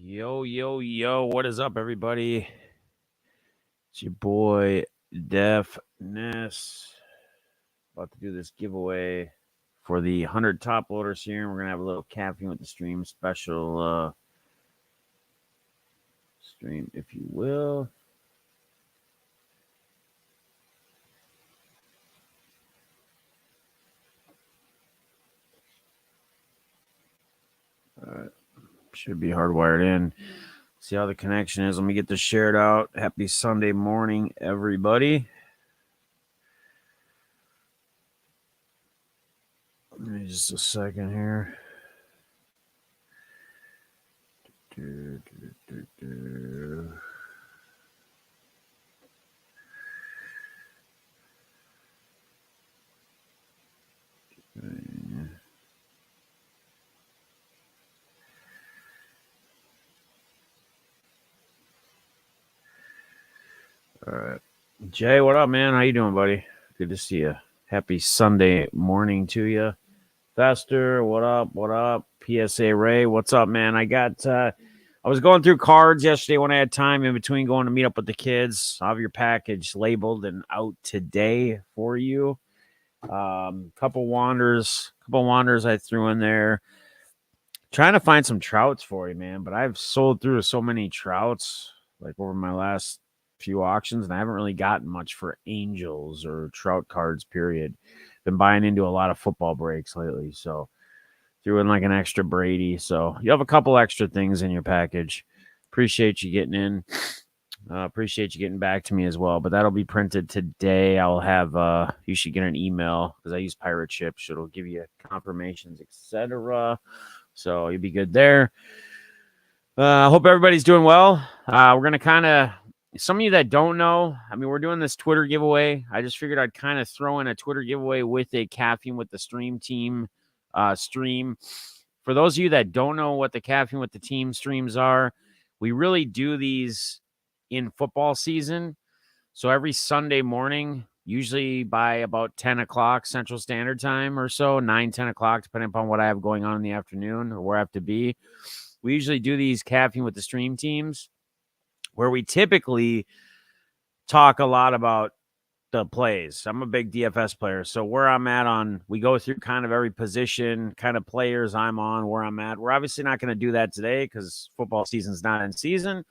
Yo, yo, yo. What is up, everybody? It's your boy, Def Ness. About to do this giveaway for the 100 top loaders here. And we're going to have a little caffeine with the stream special stream, if you will. All right. Should be hardwired in. See how the connection is. Let me get this shared out. Happy Sunday morning, everybody. Give me just a second here. All right. Jay, what up, man? How you doing, buddy? Good to see you. Happy Sunday morning to you. Fester, what up? What up? PSA Ray, what's up, man? I was going through cards yesterday when I had time in between going to meet up with the kids. I'll have your package labeled and out today for you. Couple wanders I threw in there. Trying to find some trouts for you, man, but I've sold through so many trouts like over my last few auctions, and I haven't really gotten much for angels or trout cards, period. Been buying into a lot of football breaks lately, so threw in like an extra Brady. So you have a couple extra things in your package. Appreciate you getting in. Appreciate you getting back to me as well. But that'll be printed today. I'll have you should get an email because I use Pirate Ships. It'll give you confirmations, etc. So you'll be good there. I hope everybody's doing well. We're going to kind of, some of you that don't know, I mean, we're doing this Twitter giveaway. I just figured I'd kind of throw in a Twitter giveaway with a Caffeine with the Stream team stream. For those of you that don't know what the Caffeine with the Team streams are, we really do these in football season. So every Sunday morning, usually by about 10 o'clock Central Standard Time or so, 9, 10 o'clock, depending upon what I have going on in the afternoon or where I have to be. We usually do these Caffeine with the Stream teams where we typically talk a lot about the plays. I'm a big DFS player. So where I'm at on, we go through kind of every position, kind of players I'm on, where I'm at. We're obviously not going to do that today because football season's not in season.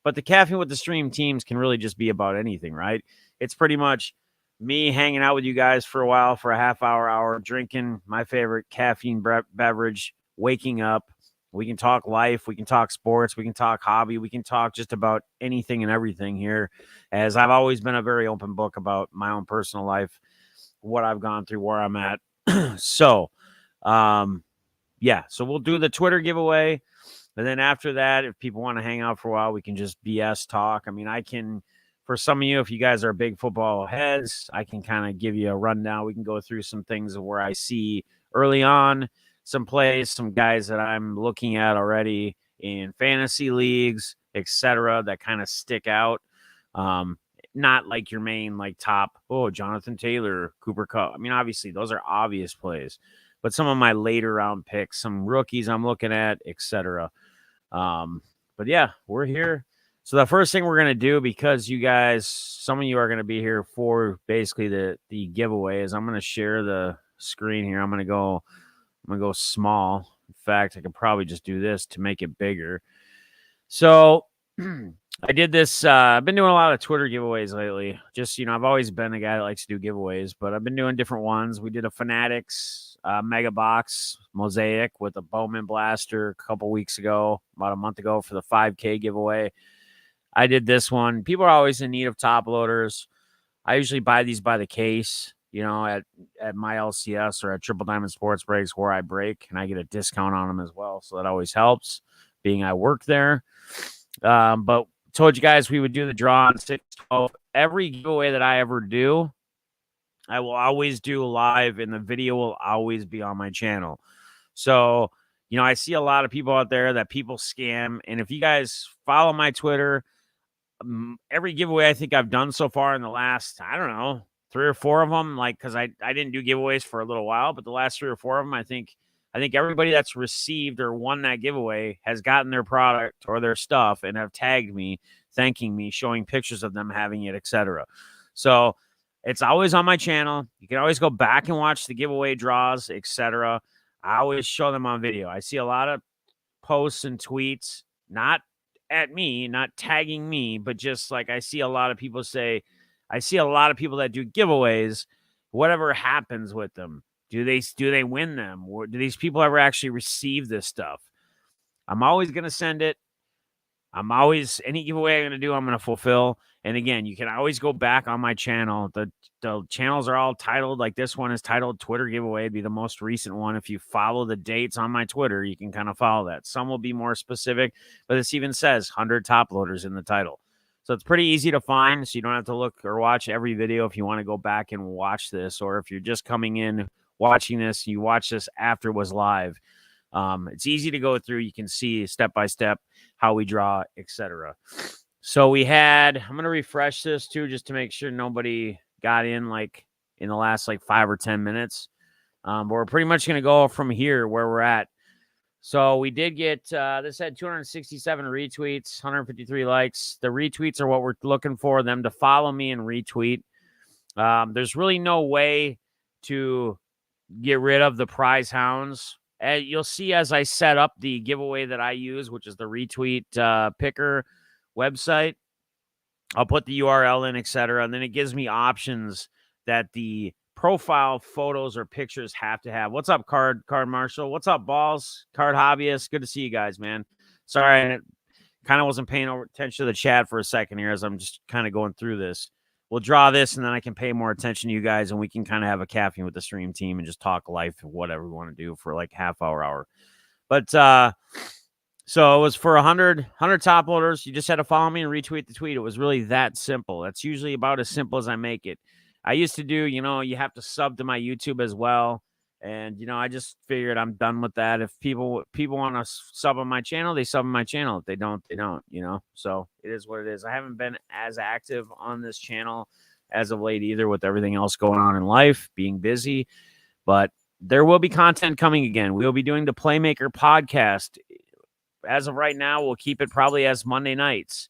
But the Caffeine with the Stream teams can really just be about anything, right? It's pretty much me hanging out with you guys for a while, for a half hour, drinking my favorite caffeine beverage, waking up. We can talk life. We can talk sports. We can talk hobby. We can talk just about anything and everything here, as I've always been a very open book about my own personal life, what I've gone through, where I'm at. So we'll do the Twitter giveaway. And then after that, if people want to hang out for a while, we can just BS talk. I mean, I can, for some of you, if you guys are big football heads, I can kind of give you a rundown. We can go through some things where I see early on some plays, some guys that I'm looking at already in fantasy leagues, etc., that kind of stick out. Not like your main, like top, Jonathan Taylor, Cooper Kupp. I mean, obviously, those are obvious plays. But some of my later round picks, some rookies I'm looking at, etc. But yeah, we're here. So the first thing we're going to do, because you guys, some of you are going to be here for basically the giveaway, is I'm going to share the screen here. I'm going to go small. In fact, I could probably just do this to make it bigger. So I did this. I've been doing a lot of Twitter giveaways lately. Just, I've always been a guy that likes to do giveaways, but I've been doing different ones. We did a Fanatics Mega Box Mosaic with a Bowman Blaster a couple weeks ago, about a month ago, for the 5K giveaway. I did this one. People are always in need of top loaders. I usually buy these by the case, at my LCS or at Triple Diamond Sports Breaks where I break, and I get a discount on them as well. So that always helps, being I work there. But told you guys we would do the draw on 6/12. Every giveaway that I ever do, I will always do live, and the video will always be on my channel. So, I see a lot of people out there that people scam. And if you guys follow my Twitter, every giveaway I think I've done so far in the last, I don't know, 3 or 4 of them, because I didn't do giveaways for a little while, but the last 3 or 4 of them, I think I think everybody that's received or won that giveaway has gotten their product or their stuff and have tagged me, thanking me, showing pictures of them having it, etc. So it's always on my channel. You can always go back and watch the giveaway draws, etc. I always show them on video. I see a lot of posts and tweets, not at me, not tagging me, but just like I see a lot of people say, I see a lot of people that do giveaways, whatever happens with them. Do they win them? Or do these people ever actually receive this stuff? I'm always going to send it. Any giveaway I'm going to do, I'm going to fulfill. And again, you can always go back on my channel. The channels are all titled, like this one is titled Twitter giveaway. It'd be the most recent one. If you follow the dates on my Twitter, you can kind of follow that. Some will be more specific, but this even says 100 top loaders in the title. So it's pretty easy to find. So you don't have to look or watch every video if you want to go back and watch this, or if you're just coming in watching this, you watch this after it was live. It's easy to go through. You can see step by step how we draw, etc. So we had, I'm going to refresh this too, just to make sure nobody got in like in the last like 5 or 10 minutes. But we're pretty much going to go from here where we're at. So we did get, this had 267 retweets, 153 likes. The retweets are what we're looking for, them to follow me and retweet. There's really no way to get rid of the prize hounds. And you'll see as I set up the giveaway that I use, which is the retweet picker website, I'll put the URL in, etc. And then it gives me options that the profile photos or pictures have to have. What's up, Card Marshall? What's up, Balls? Card Hobbyist. Good to see you guys, man. Sorry, I kind of wasn't paying attention to the chat for a second here as I'm just kind of going through this. We'll draw this, and then I can pay more attention to you guys, and we can kind of have a caffeine with the stream team and just talk life, whatever we want to do for like half hour. But so it was for 100 top loaders. You just had to follow me and retweet the tweet. It was really that simple. That's usually about as simple as I make it. I used to do, you have to sub to my YouTube as well. And, I just figured I'm done with that. If people want to sub on my channel, they sub on my channel. If they don't, they don't, So it is what it is. I haven't been as active on this channel as of late either, with everything else going on in life, being busy. But there will be content coming again. We'll be doing the Playmaker podcast. As of right now, we'll keep it probably as Monday nights.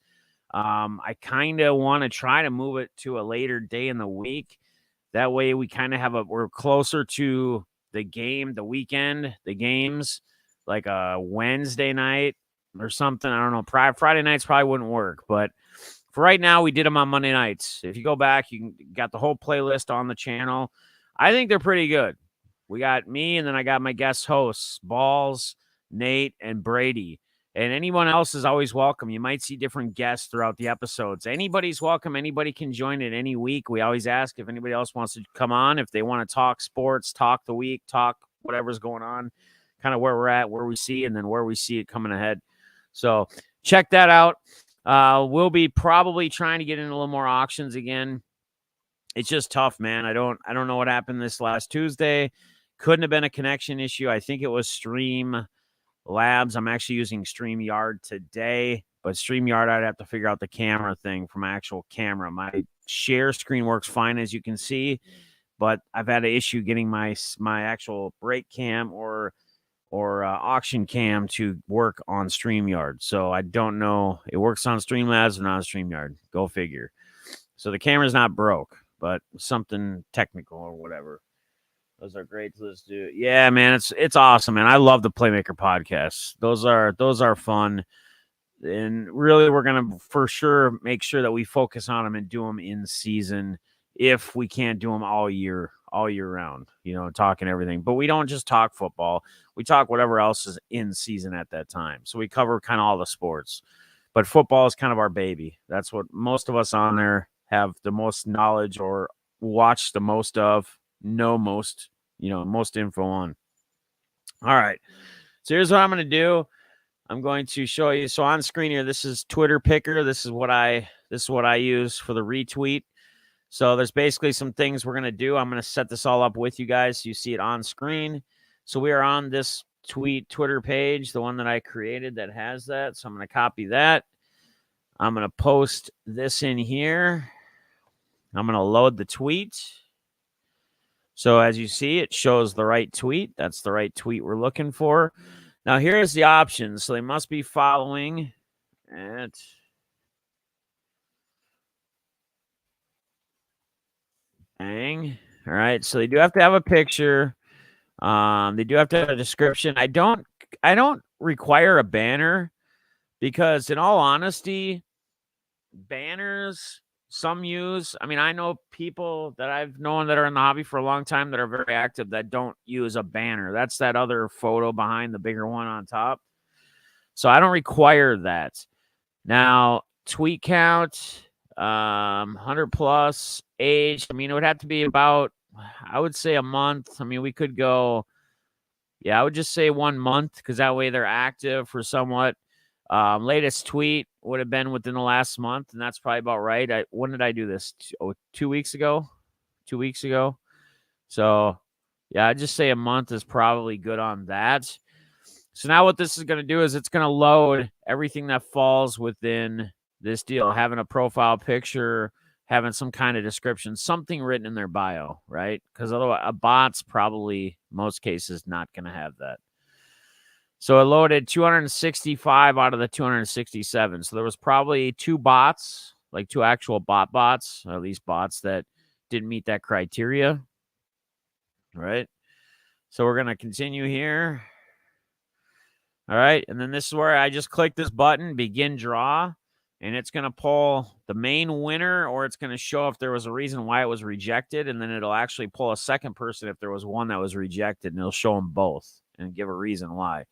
I kind of want to try to move it to a later day in the week. That way we kind of we're closer to the game, the weekend, the games, like a Wednesday night or something. I don't know. Friday nights probably wouldn't work, but for right now, we did them on Monday nights. If you go back, you got the whole playlist on the channel. I think they're pretty good. We got me, and then I got my guest hosts, Balls, Nate, and Brady. And anyone else is always welcome. You might see different guests throughout the episodes. Anybody's welcome. Anybody can join it any week. We always ask if anybody else wants to come on, if they want to talk sports, talk the week, talk whatever's going on, kind of where we're at, where we see, and then where we see it coming ahead. So check that out. We'll be probably trying to get in a little more auctions again. It's just tough, man. I don't know what happened this last Tuesday. Couldn't have been a connection issue. I think it was Stream Labs. I'm actually using StreamYard today, but StreamYard, I'd have to figure out the camera thing for my actual camera. My share screen works fine, as you can see, but I've had an issue getting my actual break cam or auction cam to work on StreamYard. So I don't know. It works on Streamlabs and not on StreamYard. Go figure. So the camera's not broke, but something technical or whatever. Those are great to listen to. Yeah, man, it's awesome, man. I love the Playmaker podcasts. Those are fun. And really, we're going to for sure make sure that we focus on them and do them in season if we can't do them all year round, talking everything. But we don't just talk football. We talk whatever else is in season at that time. So we cover kind of all the sports. But football is kind of our baby. That's what most of us on there have the most knowledge or watch the most of, know most, most info on. All right. So here's what I'm going to do. I'm going to show you. So on screen here, this is Twitter Picker. This is what I use for the retweet. So there's basically some things we're going to do. I'm going to set this all up with you guys so you see it on screen. So we are on this Twitter page, the one that I created that has that. So I'm going to copy that. I'm going to post this in here. I'm going to load the tweet. So as you see, it shows the right tweet. That's the right tweet we're looking for. Now here's the options. So they must be following at bang. All right. So they do have to have a picture. They do have to have a description. I don't require a banner because in all honesty, banners some use. I mean, I know people that I've known that are in the hobby for a long time that are very active that don't use a banner. That's that other photo behind the bigger one on top. So I don't require that. Now, tweet count, 100 plus, age. I mean, it would have to be about, I would say a month. I mean, we could go, yeah, I would just say 1 month because that way they're active for somewhat. Latest tweet would have been within the last month, and that's probably about right. When did I do this? 2 weeks ago? 2 weeks ago. So, yeah, I'd just say a month is probably good on that. So now what this is going to do is it's going to load everything that falls within this deal, having a profile picture, having some kind of description, something written in their bio, right? Because otherwise a bot's probably, most cases, not going to have that. So it loaded 265 out of the 267. So there was probably 2 bots, like 2 actual bots, or at least bots that didn't meet that criteria, right? So we're going to continue here. All right, and then this is where I just click this button, begin draw, and it's going to pull the main winner, or it's going to show if there was a reason why it was rejected, and then it'll actually pull a second person if there was one that was rejected, and it'll show them both and give a reason why.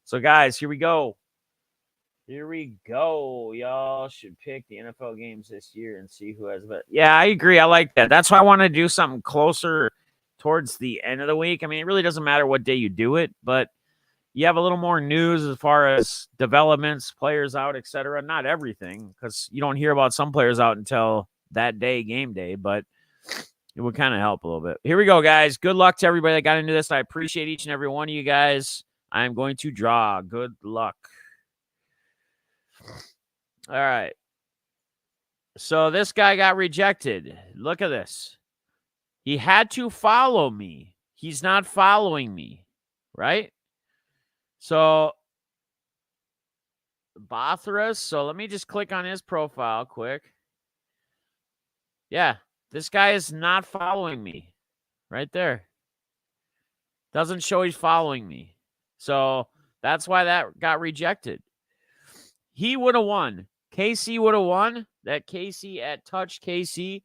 So, guys, here we go. Here we go. Y'all should pick the NFL games this year and see who has better. Yeah, I agree. I like that. That's why I want to do something closer towards the end of the week. I mean, it really doesn't matter what day you do it, but you have a little more news as far as developments, players out, etc. Not everything, because you don't hear about some players out until that day, game day, but it would kind of help a little bit. Here we go, guys. Good luck to everybody that got into this. I appreciate each and every one of you guys. I'm going to draw. Good luck. All right. So this guy got rejected. Look at this. He had to follow me. He's not following me, right? So Bothras. So let me just click on his profile quick. Yeah, this guy is not following me right there. Doesn't show he's following me. So that's why that got rejected. He would have won. KC would have won. That KC at Touch KC,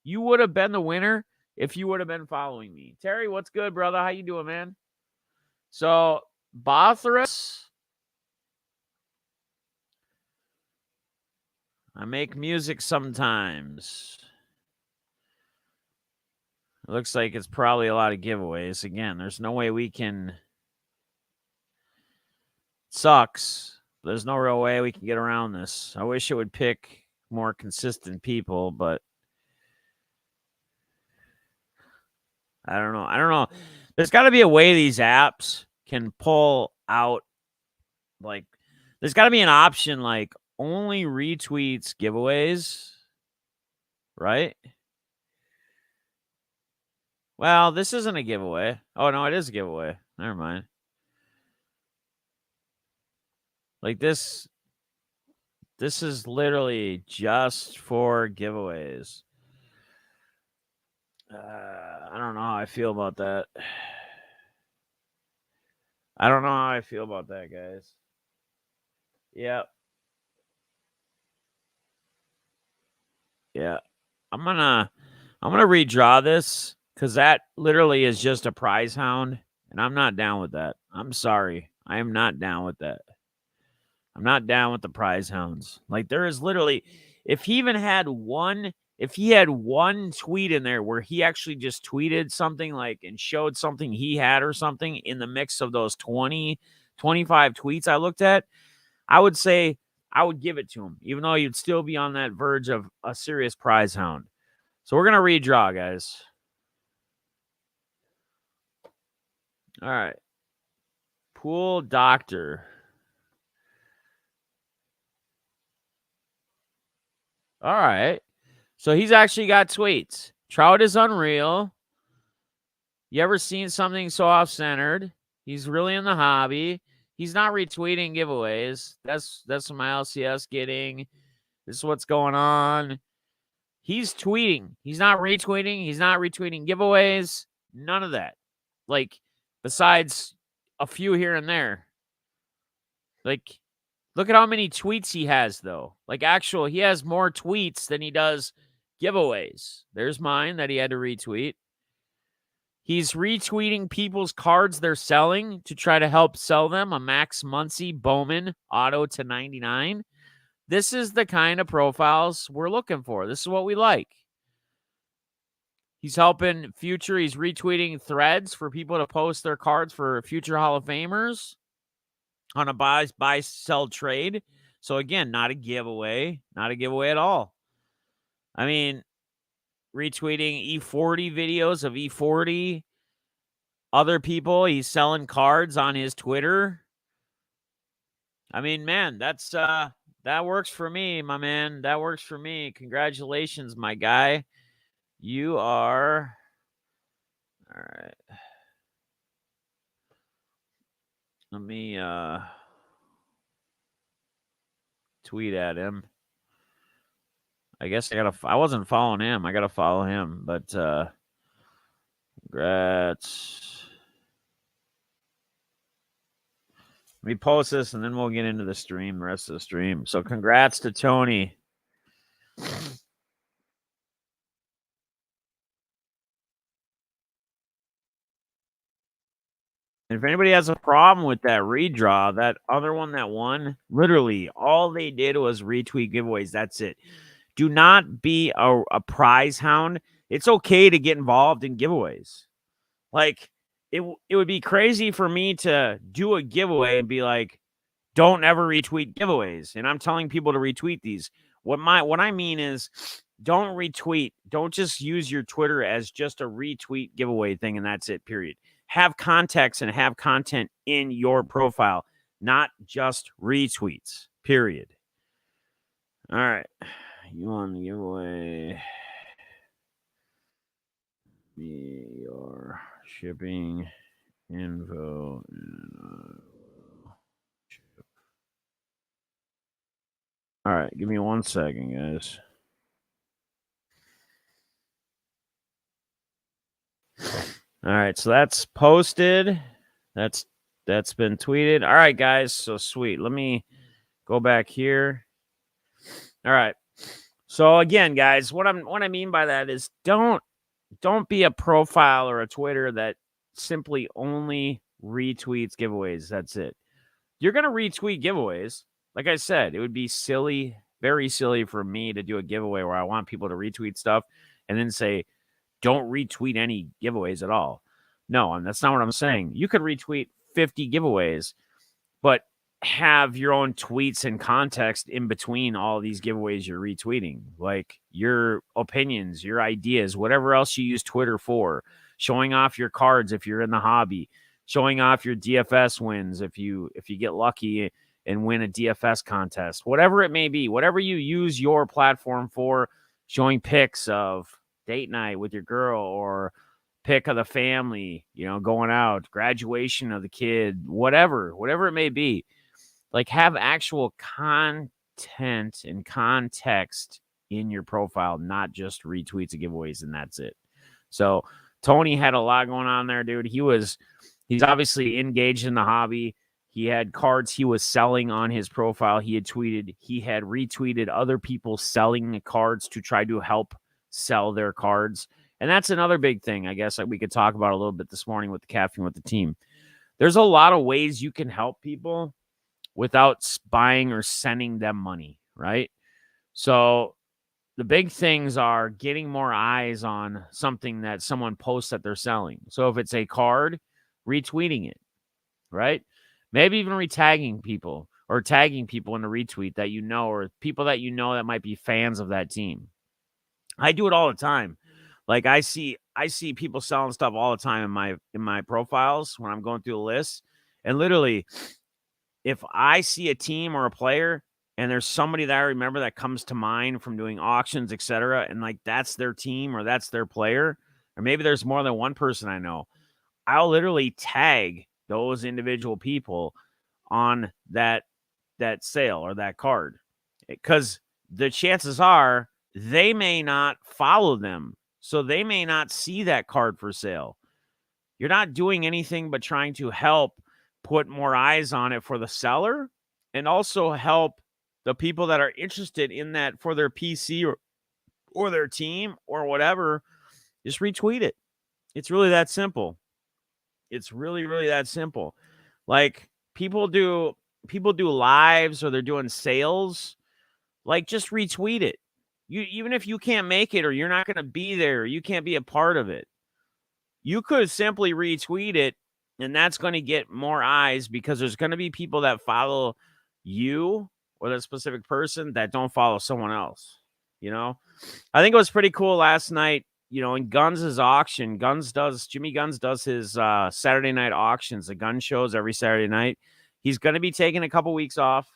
you would have been the winner if you would have been following me. Terry, what's good, brother? How you doing, man? So Bothras. I make music sometimes. It looks like it's probably a lot of giveaways. Again, there's no way we can. It sucks. There's no real way we can get around this. I wish it would pick more consistent people, but I don't know. I don't know. There's got to be a way these apps can pull out, like, there's got to be an option like only retweets giveaways, right? Well, this isn't a giveaway. Oh, no, it is a giveaway. Never mind. Like this is literally just for giveaways. I don't know how I feel about that. I don't know how I feel about that, guys. Yep. Yeah. I'm gonna redraw this because that literally is just a prize hound, and I'm not down with that. I'm sorry. I am not down with that. I'm not down with the prize hounds. Like, there is literally, if he had one tweet in there where he actually just tweeted something like and showed something he had or something in the mix of those 20, 25 tweets I looked at, I would say I would give it to him, even though you'd still be on that verge of a serious prize hound. So we're going to redraw, guys. All right. Pool Doctor. All right. So he's actually got tweets. Trout is unreal. You ever seen something so off-centered? He's really in the hobby. He's not retweeting giveaways. That's what my LCS getting. This is what's going on. He's tweeting. He's not retweeting. He's not retweeting giveaways. None of that. Like, besides a few here and there. Like, look at how many tweets he has, though. Like, he has more tweets than he does giveaways. There's mine that he had to retweet. He's retweeting people's cards they're selling to try to help sell them. A Max Muncy Bowman auto to 99. This is the kind of profiles we're looking for. This is what we like. He's helping future. He's retweeting threads for people to post their cards for future Hall of Famers on a buy, sell, trade. So, again, not a giveaway. Not a giveaway at all. I mean, retweeting E40 videos of E40. Other people, he's selling cards on his Twitter. I mean, man, that works for me, my man. That works for me. Congratulations, my guy. You are all right. Let me tweet at him. I guess I wasn't following him. I gotta follow him, but congrats. Let me post this and then we'll get into the stream, the rest of the stream. So congrats to Tony. And if anybody has a problem with that redraw, that other one that won, literally all they did was retweet giveaways. That's it. Do not be a prize hound. It's okay to get involved in giveaways. Like, it would be crazy for me to do a giveaway and be like, don't ever retweet giveaways. And I'm telling people to retweet these. What I mean is, don't retweet. Don't just use your Twitter as just a retweet giveaway thing and that's it, period. Have context and have content in your profile, not just retweets, period. All right. You want the giveaway? Be your shipping info. All right. Give me 1 second, guys. All right, so that's posted. That's been tweeted. All right, guys, so sweet. Let me go back here. All right. So again, guys, what I mean by that is don't be a profile or a Twitter that simply only retweets giveaways. That's it. You're going to retweet giveaways. Like I said, it would be silly, very silly for me to do a giveaway where I want people to retweet stuff and then say, don't retweet any giveaways at all. No, and that's not what I'm saying. You could retweet 50 giveaways, but have your own tweets and context in between all these giveaways you're retweeting, like your opinions, your ideas, whatever else you use Twitter for, showing off your cards if you're in the hobby, showing off your DFS wins if you get lucky and win a DFS contest, whatever it may be, whatever you use your platform for, showing pics of date night with your girl or pick of the family, going out, graduation of the kid, whatever it may be. Like, have actual content and context in your profile, not just retweets of giveaways, and that's it. So Tony had a lot going on there, dude. He's obviously engaged in the hobby. He had cards he was selling on his profile. He had retweeted other people selling the cards to try to help sell their cards. And that's another big thing, I guess, we could talk about a little bit this morning with the Caffeine with the team. There's a lot of ways you can help people without buying or sending them money, right? So the big things are getting more eyes on something that someone posts that they're selling. So if it's a card, retweeting it, right? Maybe even retagging people or tagging people in a retweet that or people that that might be fans of that team. I do it all the time. Like, I see people selling stuff all the time in my profiles when I'm going through the list. And literally, if I see a team or a player and there's somebody that I remember that comes to mind from doing auctions, etc., and like that's their team or that's their player, or maybe there's more than one person I know, I'll literally tag those individual people on that sale or that card, because the chances are they may not follow them, so they may not see that card for sale. You're not doing anything but trying to help put more eyes on it for the seller, and also help the people that are interested in that for their PC or their team or whatever. Just retweet it. It's really that simple. It's really, really that simple. Like, people do lives, or they're doing sales. Like, just retweet it. You, even if you can't make it, or you're not going to be there, or you can't be a part of it, you could simply retweet it, and that's going to get more eyes, because there's going to be people that follow you or that specific person that don't follow someone else. I think it was pretty cool last night. In Guns' auction, Jimmy Guns does his Saturday night auctions, the gun shows every Saturday night. He's going to be taking a couple weeks off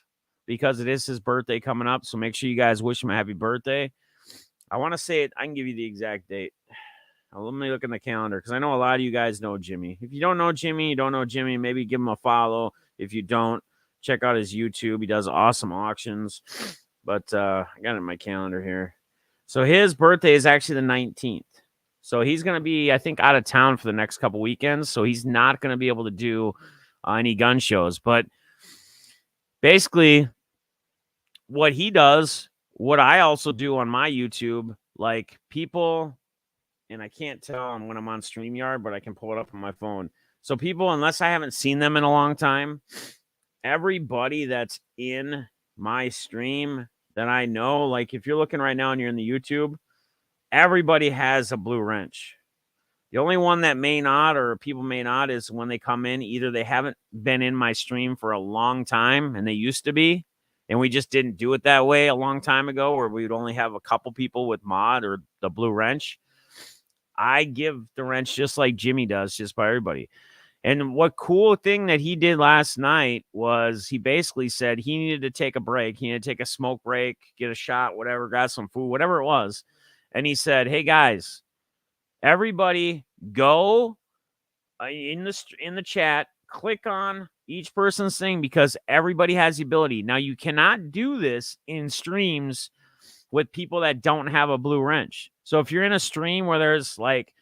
because it is his birthday coming up. So make sure you guys wish him a happy birthday. I want to say it. I can give you the exact date. Let me look in the calendar, because I know a lot of you guys know Jimmy. If you don't know Jimmy, maybe give him a follow. If you don't, check out his YouTube. He does awesome auctions. But I got it in my calendar here. So his birthday is actually the 19th. So he's going to be, I think, out of town for the next couple weekends. So he's not going to be able to do any gun shows. But basically, what he does, what I also do on my YouTube, like, people, and I can't tell when I'm on StreamYard, but I can pull it up on my phone. So people, unless I haven't seen them in a long time, everybody that's in my stream that I know, like, if you're looking right now and you're in the YouTube, everybody has a blue wrench. The only one that may not, or people may not, is when they come in, either they haven't been in my stream for a long time, and they used to be, and we just didn't do it that way a long time ago, where we would only have a couple people with mod or the blue wrench. I give the wrench just like Jimmy does, just by everybody. And what cool thing that he did last night was he basically said he needed to take a break. He needed to take a smoke break, get a shot, whatever, got some food, whatever it was. And he said, hey, guys, everybody go in the chat, click on each person's thing, because everybody has the ability. Now, you cannot do this in streams with people that don't have a blue wrench. So if you're in a stream where there's like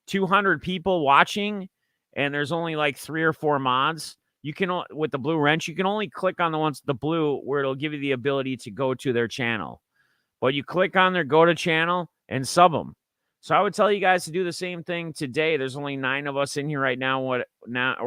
200 people watching and there's only like 3 or 4 mods, you can, with the blue wrench, you can only click on the ones with the blue, where it'll give you the ability to go to their channel. But you click on their go to channel and sub them. So I would tell you guys to do the same thing today. There's only 9 of us in here right now, or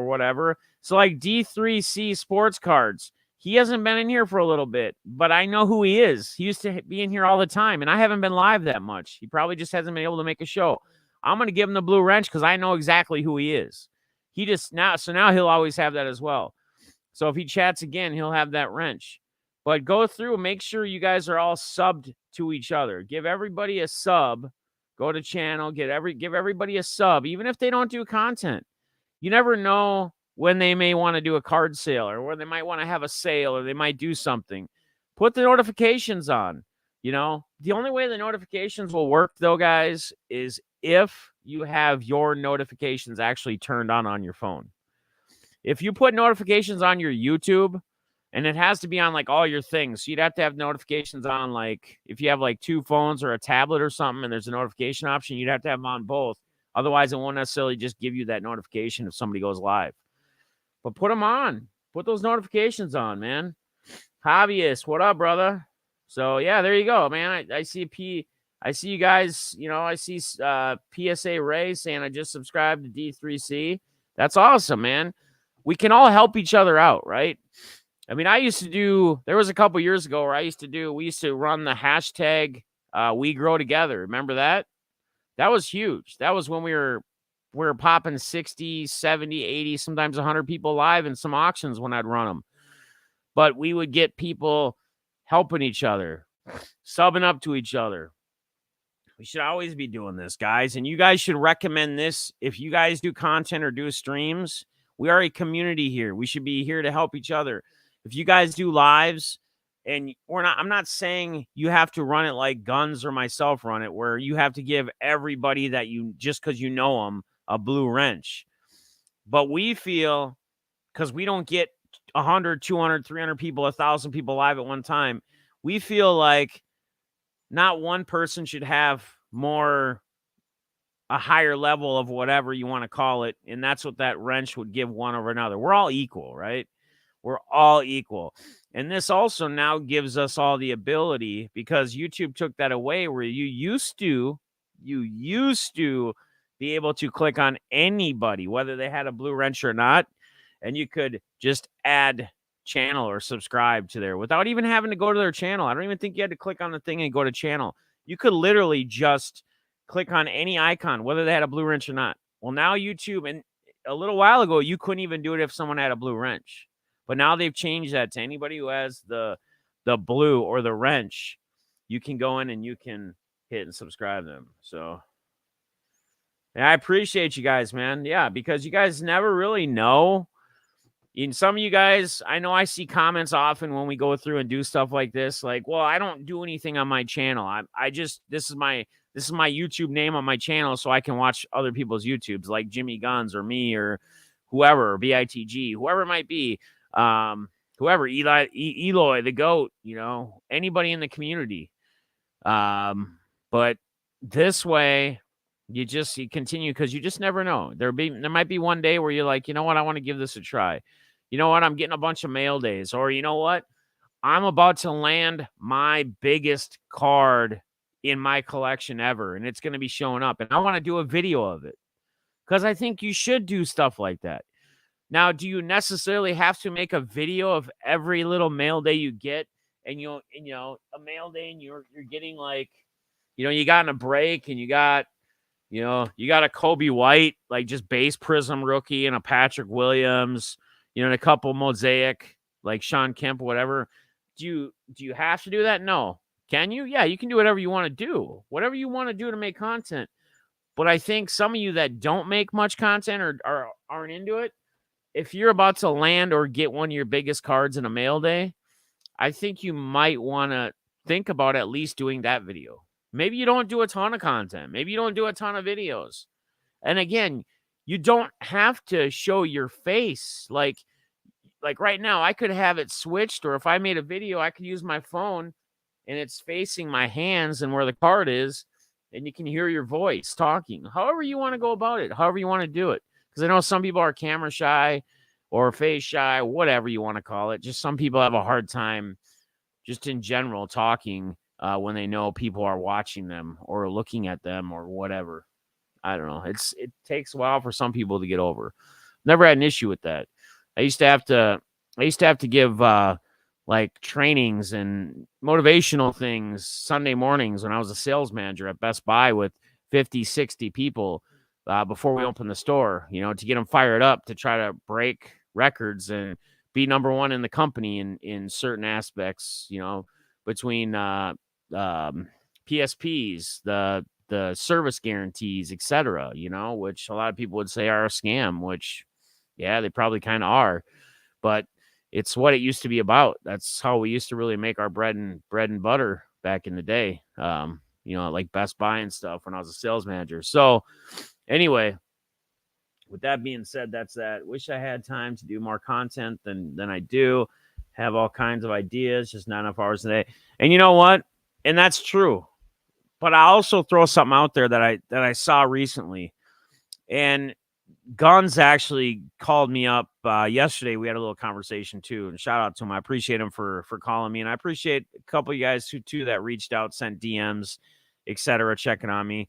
whatever. So like D3C Sports Cards, he hasn't been in here for a little bit, but I know who he is. He used to be in here all the time, and I haven't been live that much. He probably just hasn't been able to make a show. I'm going to give him the blue wrench because I know exactly who he is. So now he'll always have that as well. So if he chats again, he'll have that wrench. But go through, make sure you guys are all subbed to each other. Give everybody a sub. Go to channel, give everybody a sub, even if they don't do content. You never know when they may want to do a card sale, or where they might want to have a sale, or they might do something. Put the notifications on. The only way the notifications will work, though, guys, is if you have your notifications actually turned on your phone. If you put notifications on your YouTube, and it has to be on like all your things, so you'd have to have notifications on, like, if you have like 2 phones or a tablet or something, and there's a notification option, you'd have to have them on both. Otherwise, it won't necessarily just give you that notification if somebody goes live. But put them on. Put those notifications on, man. Hobbyist, what up, brother? So yeah, there you go, man. I see you guys. I see PSA Ray saying I just subscribed to D3C. That's awesome, man. We can all help each other out, right? I mean, there was a couple years ago where we used to run the hashtag We Grow Together. Remember that? That was huge. That was when we were popping 60, 70, 80, sometimes 100 people live in some auctions when I'd run them. But we would get people helping each other, subbing up to each other. We should always be doing this, guys. And you guys should recommend this. If you guys do content or do streams, we are a community here. We should be here to help each other. If you guys do lives, and I'm not saying you have to run it like Guns or myself run it, where you have to give everybody that just because you know them a blue wrench. But we feel, because we don't get 100, 200, 300 people, 1,000 people live at one time, we feel like not one person should have a higher level of whatever you want to call it. And that's what that wrench would give one over another. We're all equal, right? We're all equal. And this also now gives us all the ability, because YouTube took that away, where you used to be able to click on anybody, whether they had a blue wrench or not, and you could just add channel or subscribe to their, without even having to go to their channel. I don't even think you had to click on the thing and go to channel. You could literally just click on any icon, whether they had a blue wrench or not. Well, now YouTube, and a little while ago, you couldn't even do it if someone had a blue wrench. But now they've changed that to anybody who has the blue or the wrench. You can go in and you can hit and subscribe them. So and I appreciate you guys, man. Yeah, because you guys never really know. In some of you guys, I know I see comments often when we go through and do stuff like this, like, well, I don't do anything on my channel. I just, this is my YouTube name on my channel, so I can watch other people's YouTubes, like Jimmy Guns or me or whoever, or BITG, whoever it might be. Whoever, Eloy, the GOAT, anybody in the community. But this way, you continue, because you just never know. There might be one day where you're like, you know what, I want to give this a try. You know what, I'm getting a bunch of mail days, or you know what, I'm about to land my biggest card in my collection ever, and it's going to be showing up, and I want to do a video of it, because I think you should do stuff like that. Now, do you necessarily have to make a video of every little mail day you get? And a mail day, and you're getting like, you got in a break, and you got a Kobe White, like just base prism rookie, and a Patrick Williams, and a couple mosaic, like Sean Kemp, whatever. Do you have to do that? No. Can you? Yeah, you can do whatever you want to do. Whatever you want to do to make content. But I think some of you that don't make much content or aren't into it, if you're about to land or get one of your biggest cards in a mail day, I think you might want to think about at least doing that video. Maybe you don't do a ton of content. Maybe you don't do a ton of videos. And again, you don't have to show your face. Like right now, I could have it switched, or if I made a video, I could use my phone and it's facing my hands and where the card is, and you can hear your voice talking. However you want to go about it, however you want to do it. Because I know some people are camera shy or face shy, whatever you want to call it. Just some people have a hard time, just in general, talking when they know people are watching them or looking at them or whatever. I don't know. It takes a while for some people to get over. Never had an issue with that. I used to have to give like trainings and motivational things Sunday mornings when I was a sales manager at Best Buy with 50, 60 people before we opened the store, to get them fired up to try to break records and be number one in the company in certain aspects, between PSPs, the service guarantees, etc., which a lot of people would say are a scam, which, yeah, they probably kind of are, but it's what it used to be about. That's how we used to really make our bread and butter back in the day, like Best Buy and stuff when I was a sales manager. So anyway, with that being said, that's that. Wish I had time to do more content than I do. Have all kinds of ideas, just not enough hours a day. And you know what? And that's true. But I also throw something out there that I saw recently. And Guns actually called me up yesterday. We had a little conversation too. And shout out to him. I appreciate him for calling me. And I appreciate a couple of you guys too that reached out, sent DMs, etc., checking on me.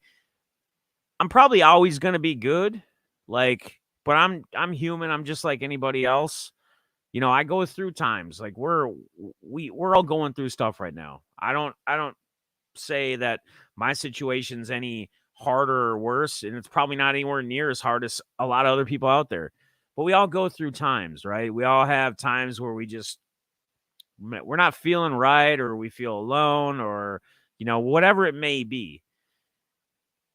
I'm probably always going to be good. But I'm human. I'm just like anybody else. I go through times, like we're all going through stuff right now. I don't say that my situation's any harder or worse, and it's probably not anywhere near as hard as a lot of other people out there. But we all go through times, right? We all have times where we're not feeling right, or we feel alone, or whatever it may be.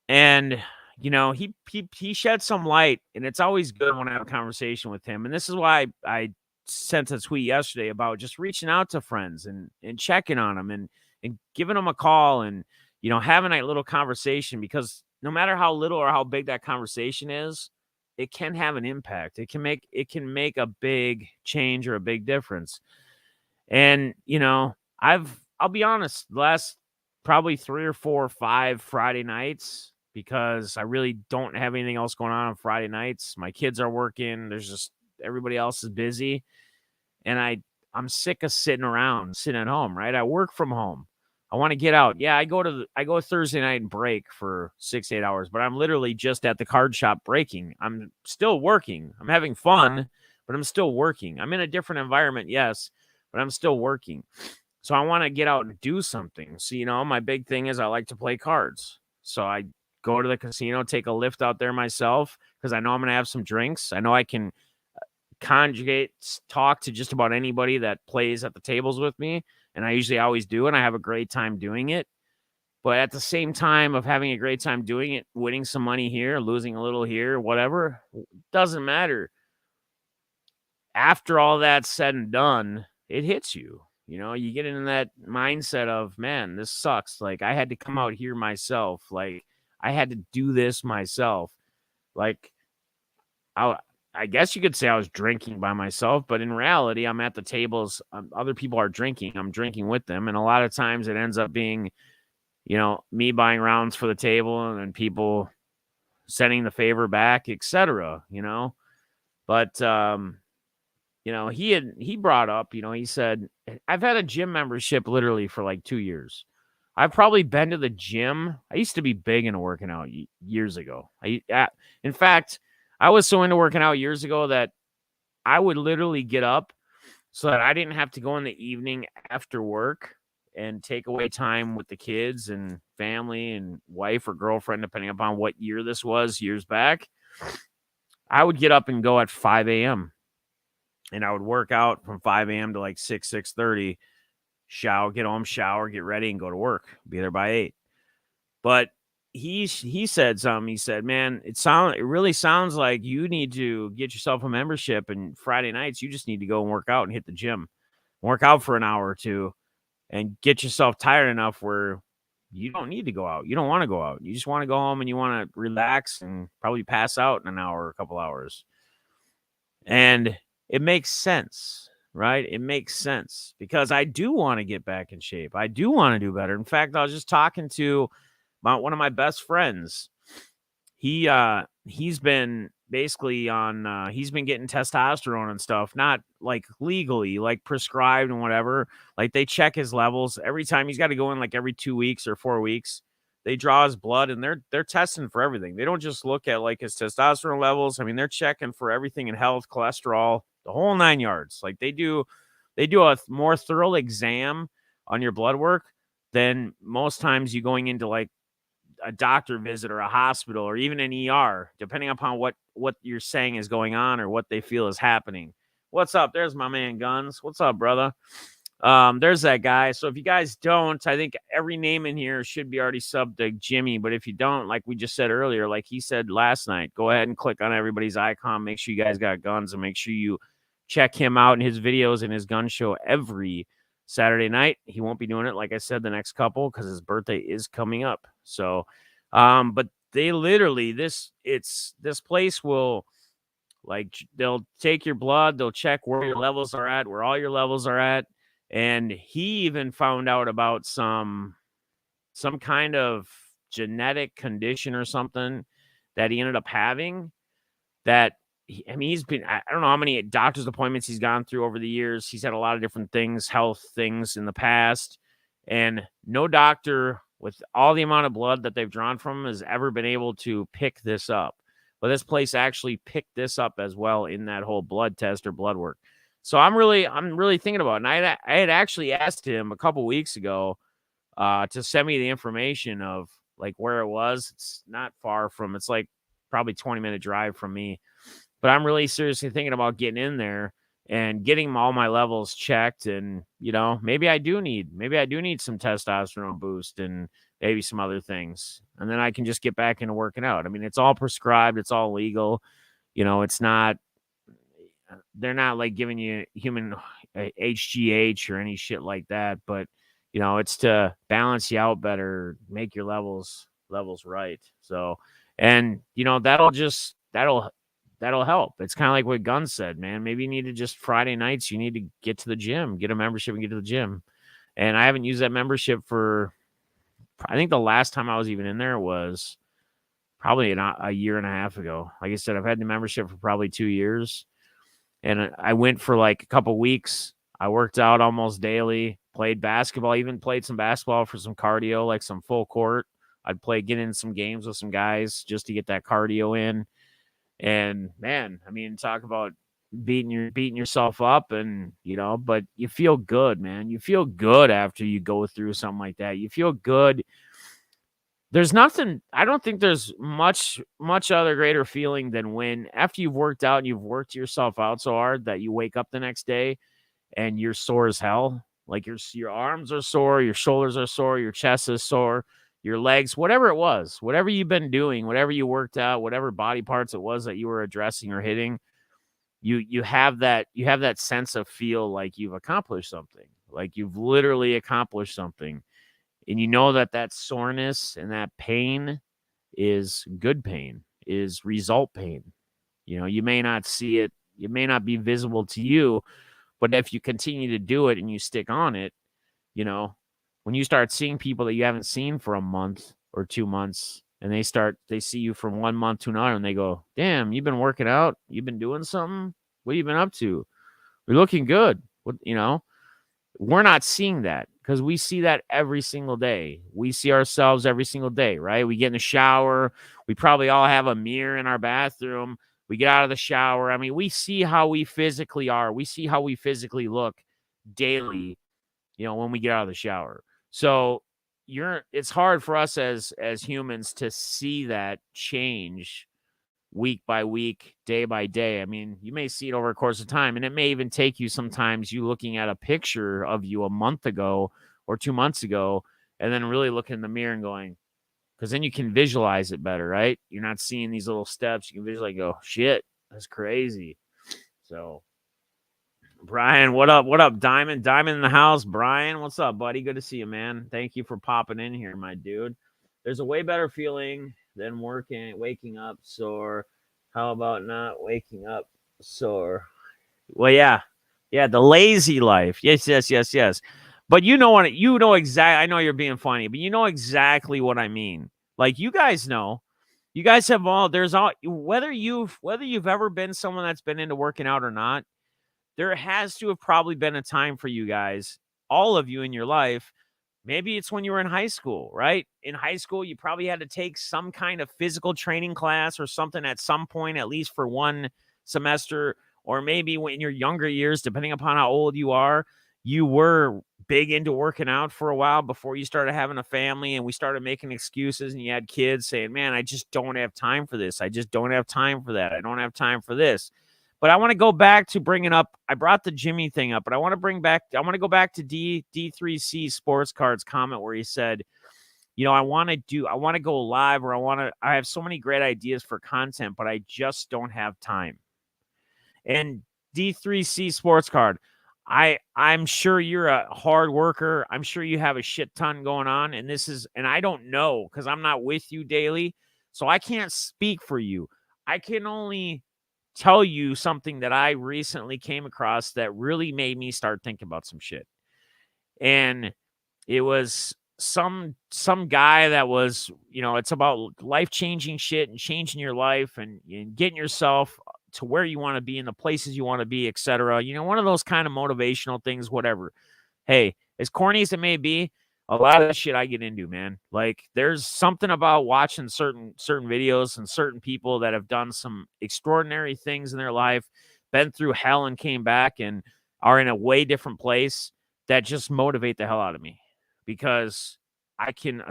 And he shed some light, and it's always good when I have a conversation with him. And this is why I sent a tweet yesterday about just reaching out to friends and checking on them and giving them a call and, having a little conversation, because no matter how little or how big that conversation is, it can have an impact. It can make a big change or a big difference. And, I'll be honest, the last probably 3 or 4 or 5 Friday nights, because I really don't have anything else going on Friday nights. My kids are working. There's just everybody else is busy. And I'm sick of sitting at home, right? I work from home. I want to get out. Yeah, I go Thursday night and break for 6, 8 hours, but I'm literally just at the card shop breaking. I'm still working. I'm having fun, but I'm still working. I'm in a different environment, yes, but I'm still working. So I want to get out and do something. So, my big thing is I like to play cards. So I go to the casino, take a lift out there myself, because I know I'm going to have some drinks. I know I can talk to just about anybody that plays at the tables with me. And I usually always do. And I have a great time doing it. But at the same time of having a great time doing it, winning some money here, losing a little here, whatever, doesn't matter. After all that's said and done, it hits you. You get into that mindset of, man, this sucks. Like, I had to come out here myself. Like, I had to do this myself. Like, I guess you could say I was drinking by myself, but in reality, I'm at the tables. Other people are drinking. I'm drinking with them. And a lot of times it ends up being, me buying rounds for the table and then people sending the favor back, etc., But, he brought up, he said, I've had a gym membership literally for like 2 years. I've probably been to the gym. I used to be big into working out years ago. In fact, I was so into working out years ago that I would literally get up so that I didn't have to go in the evening after work and take away time with the kids and family and wife or girlfriend, depending upon what year this was, years back. I would get up and go at 5 a.m. and I would work out from 5 a.m. to like 6:30, shower, get home, shower, get ready, and go to work. Be there by 8. But he said something. He said, "Man, it really sounds like you need to get yourself a membership, and Friday nights you just need to go and work out and hit the gym, work out for an hour or two, and get yourself tired enough where you don't need to go out. You don't want to go out. You just want to go home and you want to relax and probably pass out in an hour or a couple hours." And it makes sense, right? It makes sense because I do want to get back in shape. I do want to do better. In fact, I was just talking to one of my best friends. He's been basically on he's been getting testosterone and stuff, not like legally, like prescribed and whatever. Like, they check his levels every time. He's got to go in like every 2 weeks or 4 weeks. They draw his blood and they're testing for everything. They don't just look at like his testosterone levels. I mean, they're checking for everything in health, cholesterol, the whole 9 yards. Like, they do a more thorough exam on your blood work than most times you going into like a doctor visit or a hospital or even an ER, depending upon what you're saying is going on or what they feel is happening. What's up? There's my man Guns. What's up, brother? There's that guy. So if you guys don't, I think every name in here should be already subbed to Jimmy. But if you don't, like we just said earlier, like he said last night, go ahead and click on everybody's icon. Make sure you guys got Guns and make sure you check him out in his videos and his gun show every Saturday night. He won't be doing it, like I said, the next couple because his birthday is coming up. So, but they literally, this place will, like, they'll take your blood, they'll check where your levels are at, where all your levels are at. And he even found out about some kind of genetic condition or something that he ended up having that, he's been, I don't know how many doctor's appointments he's gone through over the years. He's had a lot of different things, health things in the past, and no doctor with all the amount of blood that they've drawn from him has ever been able to pick this up. But this place actually picked this up as well in that whole blood test or blood work. So I'm really thinking about it. And I had actually asked him a couple weeks ago to send me the information of like where it was. It's not far from, it's like probably 20-minute drive from me. But I'm really seriously thinking about getting in there and getting all my levels checked. And, maybe I do need some testosterone boost and maybe some other things. And then I can just get back into working out. I mean, it's all prescribed. It's all legal. It's not, they're not like giving you human HGH or any shit like that. But, it's to balance you out better, make your levels right. So, and, that'll that'll help. It's kind of like what Gunn said, man. Maybe you need to just Friday nights, you need to get to the gym, get a membership and get to the gym. And I haven't used that membership for, I think the last time I was even in there was probably a year and a half ago. Like I said, I've had the membership for probably 2 years. And I went for like a couple weeks. I worked out almost daily, played basketball, even played some basketball for some cardio, like some full court. I'd get in some games with some guys just to get that cardio in. And man, I mean, talk about beating yourself up, and but you feel good, man. You feel good after you go through something like that. You feel good. There's nothing, I don't think there's much other greater feeling than when after you've worked out and you've worked yourself out so hard that you wake up the next day and you're sore as hell. Like your arms are sore, your shoulders are sore, your chest is sore, your legs, whatever it was, whatever you've been doing, whatever you worked out, whatever body parts it was that you were addressing or hitting, you have that sense of feel like you've accomplished something, like you've literally accomplished something. And you know that soreness and that pain is good pain, is result pain. You may not see it, it may not be visible to you, but if you continue to do it and you stick on it, when you start seeing people that you haven't seen for a month or 2 months, and they see you from 1 month to another, and they go, "Damn, you've been working out, you've been doing something. What have you been up to? You're looking good." We're not seeing that because we see that every single day. We see ourselves every single day, right? We get in the shower. We probably all have a mirror in our bathroom. We get out of the shower. I mean, we see how we physically are. We see how we physically look daily, when we get out of the shower. So it's hard for us as humans to see that change week by week, day by day. I mean, you may see it over a course of time, and it may even take you sometimes you looking at a picture of you a month ago or 2 months ago, and then really looking in the mirror and going, because then you can visualize it better, right? You're not seeing these little steps. You can visualize, go, shit, that's crazy. So, Brian, what up? What up, Diamond? Diamond in the house. Brian, what's up, buddy? Good to see you, man. Thank you for popping in here, my dude. There's a way better feeling than waking up sore. How about not waking up sore? Well, yeah. Yeah, the lazy life. Yes. But you know exactly, I know you're being funny, but you know exactly what I mean. Like, you guys know. You guys have whether you've ever been someone that's been into working out or not, there has to have probably been a time for you guys, all of you in your life. Maybe it's when you were in high school, right? In high school, you probably had to take some kind of physical training class or something at some point, at least for one semester, or maybe when in your younger years, depending upon how old you are, you were big into working out for a while before you started having a family and we started making excuses and you had kids saying, "Man, I just don't have time for this. I just don't have time for that. I don't have time for this." But I want to go back to bringing up, I brought the Jimmy thing up, but I want to go back to D3C Sports Cards comment where he said, I want to go live, or I have so many great ideas for content, but I just don't have time. And D3C Sports Card, I'm sure you're a hard worker. I'm sure you have a shit ton going on. And I don't know because I'm not with you daily. So I can't speak for you. I can only tell you something that I recently came across that really made me start thinking about some shit. And it was some guy that was, it's about life-changing shit and changing your life and getting yourself to where you want to be and the places you want to be, etc. One of those kind of motivational things, whatever. Hey, as corny as it may be, a lot of the shit I get into, man. Like, there's something about watching certain videos and certain people that have done some extraordinary things in their life, been through hell and came back and are in a way different place that just motivate the hell out of me, because I can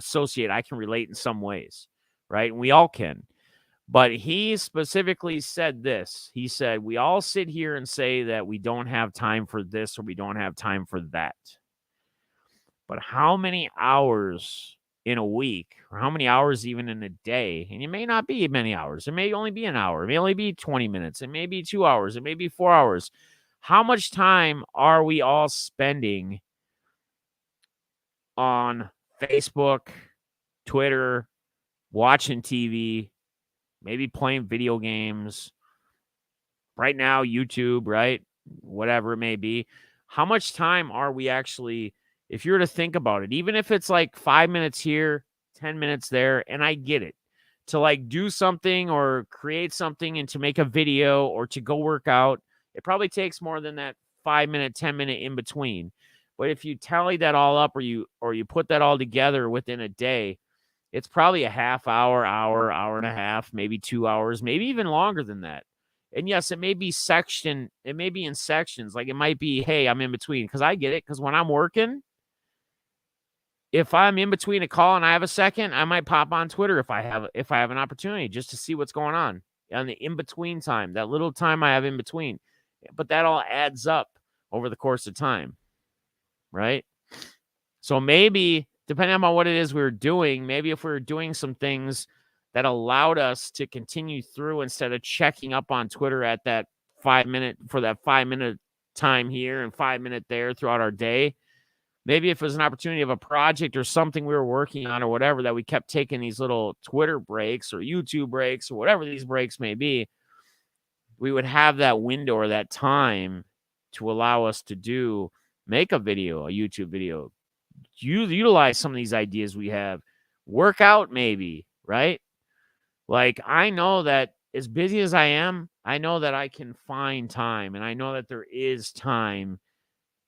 relate in some ways, right? And we all can. But he specifically said this. He said, we all sit here and say that we don't have time for this or we don't have time for that. But how many hours in a week, or how many hours even in a day, and it may not be many hours. It may only be an hour. It may only be 20 minutes. It may be 2 hours. It may be 4 hours. How much time are we all spending on Facebook, Twitter, watching TV, maybe playing video games, right now, YouTube, right? Whatever it may be. How much time are we actually, if you were to think about it, even if it's like 5 minutes here, 10 minutes there, and I get it, to like do something or create something and to make a video or to go work out, it probably takes more than that 5 minute, 10 minute in between. But if you tally that all up or you put that all together within a day, it's probably a half hour, hour and a half, maybe 2 hours, maybe even longer than that. And yes, it may be it may be in sections. Like it might be, hey, I'm in between, because I get it. Because when I'm working, if I'm in between a call and I have a second, I might pop on Twitter if I have an opportunity just to see what's going on the in between time, that little time I have in between. But that all adds up over the course of time, right? So maybe depending on what it is we were doing, maybe if we were doing some things that allowed us to continue through instead of checking up on Twitter at that 5 minute time here and 5 minute there throughout our day. Maybe if it was an opportunity of a project or something we were working on or whatever, that we kept taking these little Twitter breaks or YouTube breaks or whatever these breaks may be, we would have that window or that time to allow us to make a video, a YouTube video, utilize some of these ideas we have, work out maybe, right? Like I know that as busy as I am, I know that I can find time, and I know that there is time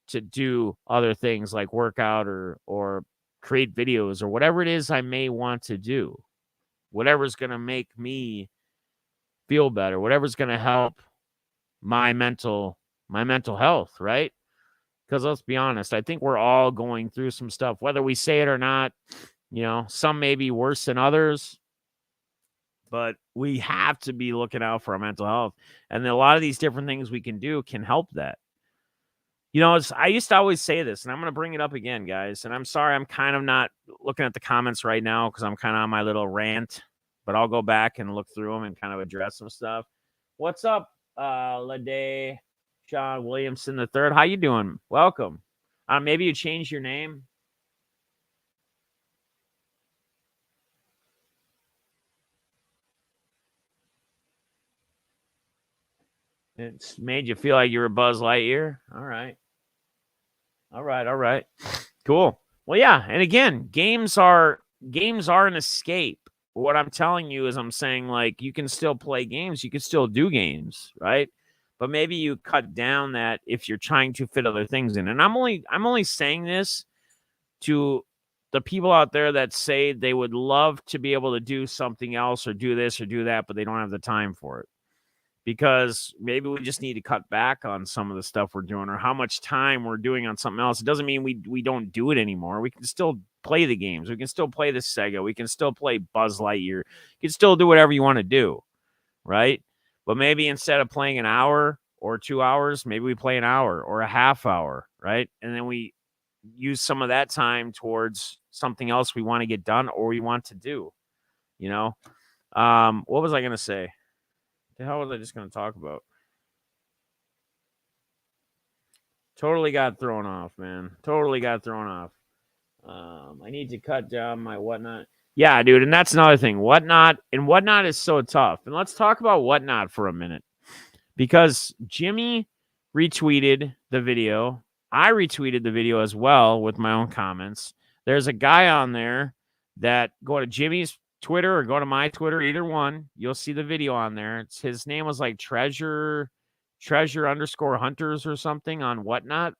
to do other things like work out or create videos or whatever it is I may want to do. Whatever's going to make me feel better, whatever's going to help my mental health, right? Because let's be honest, I think we're all going through some stuff, whether we say it or not. You know, some may be worse than others, but we have to be looking out for our mental health. And a lot of these different things we can do can help that. You know, I used to always say this, and I'm going to bring it up again, guys. And I'm sorry, I'm kind of not looking at the comments right now because I'm kind of on my little rant, but I'll go back and look through them and kind of address some stuff. What's up, Lede Sean Williamson III? How you doing? Welcome. Maybe you changed your name. It's made you feel like you were Buzz Lightyear. All right. Cool. Well, yeah. And again, games are an escape. What I'm telling you is I'm saying, like, you can still play games. You can still do games, right? But maybe you cut down that if you're trying to fit other things in. And I'm only saying this to the people out there that say they would love to be able to do something else or do this or do that, but they don't have the time for it. Because maybe we just need to cut back on some of the stuff we're doing or how much time we're doing on something else. It doesn't mean we don't do it anymore. We can still play the games. We can still play the Sega. We can still play Buzz Lightyear. You can still do whatever you want to do, right? But maybe instead of playing an hour or 2 hours, maybe we play an hour or a half hour, right? And then we use some of that time towards something else we want to get done or we want to do, you know? What was I going to say? The hell was I just going to talk about? Totally got thrown off, man. Totally got thrown off. I need to cut down my Whatnot. Yeah, dude, and that's another thing. Whatnot is so tough. And let's talk about Whatnot for a minute. Because Jimmy retweeted the video. I retweeted the video as well with my own comments. There's a guy on there that go to Jimmy's Twitter or go to my Twitter, either one. You'll see the video on there. His name was like treasure _ hunters or something on Whatnot.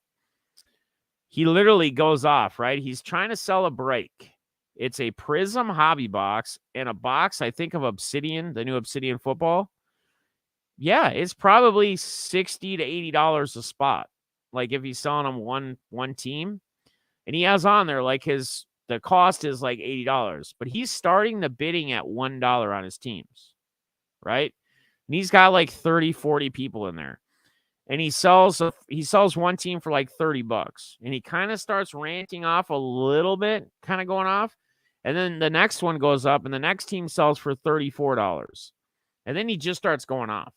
He literally goes off, right? He's trying to sell a break. It's a Prism hobby box and a box, I think, of Obsidian, the new Obsidian football. Yeah, it's probably $60 to $80 a spot. Like if he's selling them one team. And he has on there like the cost is like $80, but he's starting the bidding at $1 on his teams, right? And he's got like 30, 40 people in there. And he sells one team for like $30. And he kind of starts ranting off a little bit, kind of going off. And then the next one goes up and the next team sells for $34. And then he just starts going off.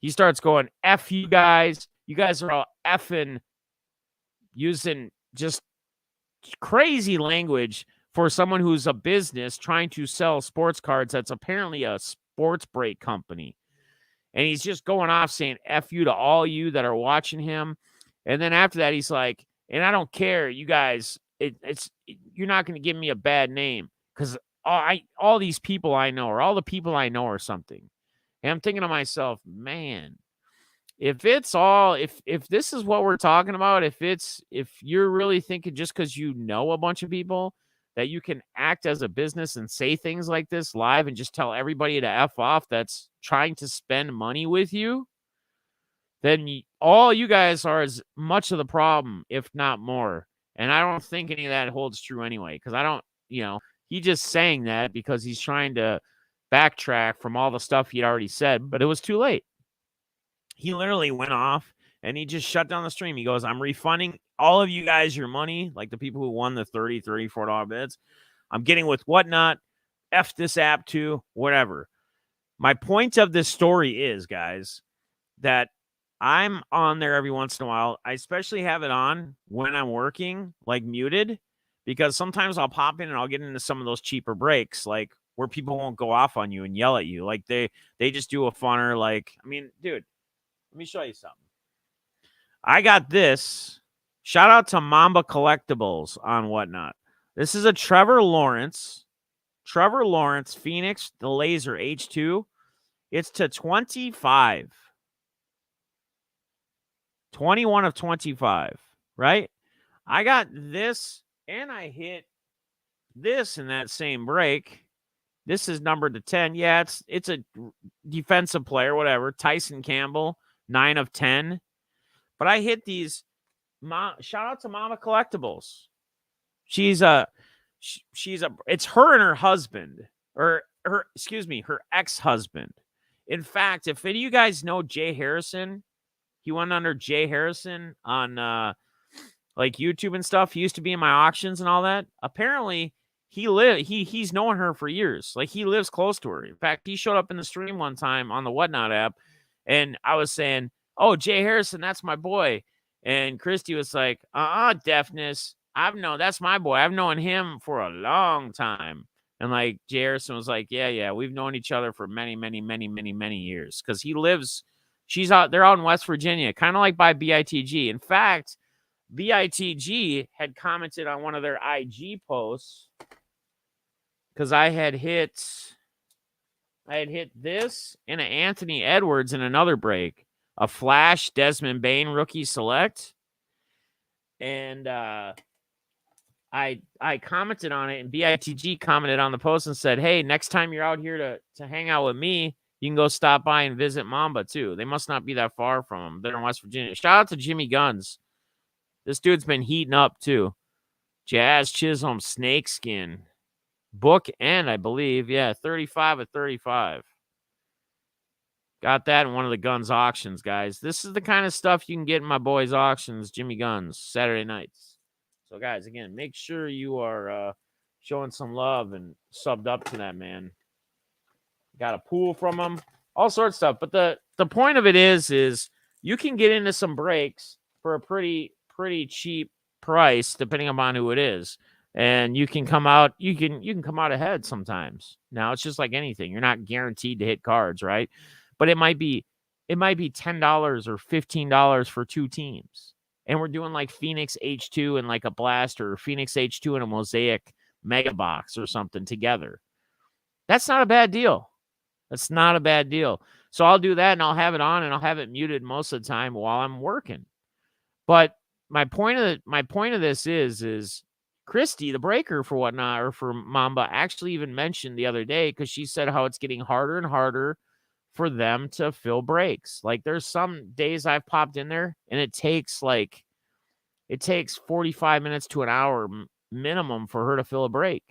He starts going, F you guys. You guys are all effing using just crazy language for someone who's a business trying to sell sports cards that's apparently a sports break company. And he's just going off saying F you to all you that are watching him. And then after that, he's like, and I don't care, you guys, you're not going to give me a bad name because all these people I know, or all the people I know, or something. And I'm thinking to myself, man, if this is what we're talking about, if you're really thinking just because you know a bunch of people that you can act as a business and say things like this live and just tell everybody to F off that's trying to spend money with you, then all you guys are as much of the problem, if not more. And I don't think any of that holds true anyway, because I don't, he just saying that because he's trying to backtrack from all the stuff he'd already said, but it was too late. He literally went off and he just shut down the stream. He goes, I'm refunding all of you guys your money, like the people who won the $30, $34 bids. I'm getting with Whatnot. F this app too, whatever. My point of this story is, guys, that I'm on there every once in a while. I especially have it on when I'm working, like muted, because sometimes I'll pop in and I'll get into some of those cheaper breaks, like where people won't go off on you and yell at you. Like they just do a funner, like, I mean, dude, let me show you something. I got this. Shout out to Mamba Collectibles on Whatnot. This is a Trevor Lawrence Phoenix, the Laser H2. It's to 25. 21 of 25, right? I got this, and I hit this in that same break. This is numbered to 10. Yeah, it's a defensive player, whatever. Tyson Campbell, 9 of 10. But I hit these. Shout out to Mama Collectibles. It's her and her husband, or her ex-husband. In fact, if any of you guys know Jay Harrison, he went under Jay Harrison on like YouTube and stuff. He used to be in my auctions and all that. Apparently, he's known her for years. Like, he lives close to her. In fact, he showed up in the stream one time on the Whatnot app, and I was saying, "Oh, Jay Harrison, that's my boy." And Christy was like, deafness. That's my boy. I've known him for a long time. And like Jay Harrison was like, yeah, we've known each other for many, many, many, many, many years. Because they're out in West Virginia, kind of like by BITG. In fact, BITG had commented on one of their IG posts because I had hit this and an Anthony Edwards in another break, a Flash Desmond Bain rookie select. And I commented on it, and BITG commented on the post and said, hey, next time you're out here to hang out with me, you can go stop by and visit Mamba too. They must not be that far from them. They're in West Virginia. Shout out to Jimmy Guns. This dude's been heating up too. Jazz Chisholm Snakeskin. Book end, I believe. Yeah, 35 of 35. Got that in one of the Guns auctions, guys. This is the kind of stuff you can get in my boys' auctions, Jimmy Guns, Saturday nights. So, guys, again, make sure you are showing some love and subbed up to that, man. Got a pool from them, all sorts of stuff. But the point of it is you can get into some breaks for a pretty cheap price, depending upon who it is. And you can come out, you can come out ahead sometimes. Now, it's just like anything. You're not guaranteed to hit cards, right? But it might be $10 or $15 for two teams. And we're doing like Phoenix H2 and like a Blaster, or Phoenix H2 and a Mosaic Mega Box or something together. That's not a bad deal. That's not a bad deal. So I'll do that, and I'll have it on, and I'll have it muted most of the time while I'm working. But my point of this is Christy, the breaker for Whatnot, or for Mamba, actually even mentioned the other day, because she said how it's getting harder and harder for them to fill breaks. Like, there's some days I've popped in there and it takes 45 minutes to an hour minimum for her to fill a break.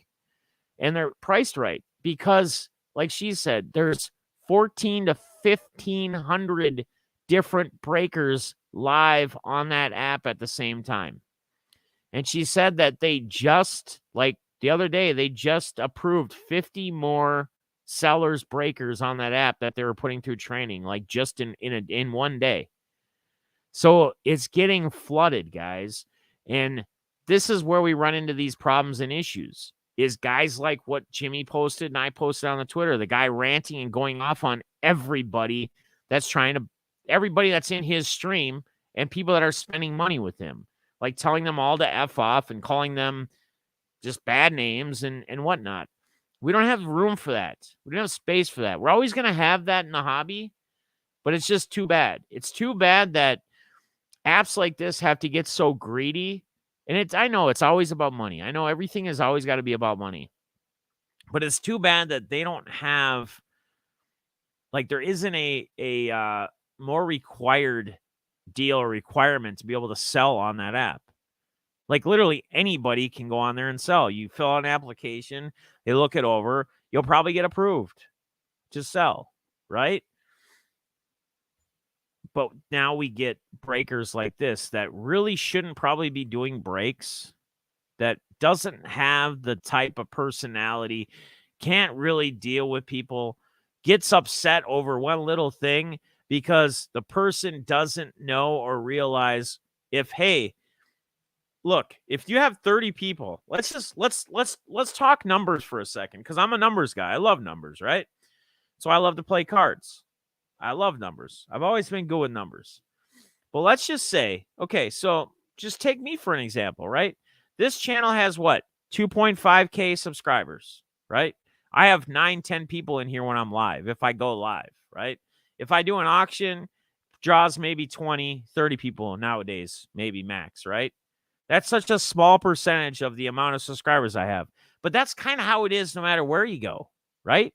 And they're priced right because, like she said, there's 14 to 1,500 different breakers live on that app at the same time. And she said that they just, like the other day, they just approved 50 more sellers breakers on that app that they were putting through training, like just in one day. So it's getting flooded, guys. And this is where we run into these problems and issues, is guys like what Jimmy posted and I posted on the Twitter, the guy ranting and going off on everybody that's trying to, everybody that's in his stream and people that are spending money with him, like telling them all to F off and calling them just bad names and whatnot. We don't have room for that. We don't have space for that. We're always going to have that in the hobby, but it's just too bad. It's too bad that apps like this have to get so greedy. And I know it's always about money. I know everything has always got to be about money. But it's too bad that they don't have, like, there isn't a more required deal or requirement to be able to sell on that app. Like, literally anybody can go on there and sell. You fill out an application, they look it over, you'll probably get approved to sell, right? But now we get breakers like this that really shouldn't probably be doing breaks, that doesn't have the type of personality, can't really deal with people, gets upset over one little thing because the person doesn't know or realize if, hey, look, if you have 30 people, let's talk numbers for a second, because I'm a numbers guy. I love numbers, right? So I love to play cards. I love numbers. I've always been good with numbers. But let's just say, okay, so just take me for an example, right? This channel has what? 2.5K subscribers, right? I have 9-10 people in here when I'm live, if I go live, right? If I do an auction, draws maybe 20, 30 people nowadays, maybe max, right? That's such a small percentage of the amount of subscribers I have. But that's kind of how it is no matter where you go, right?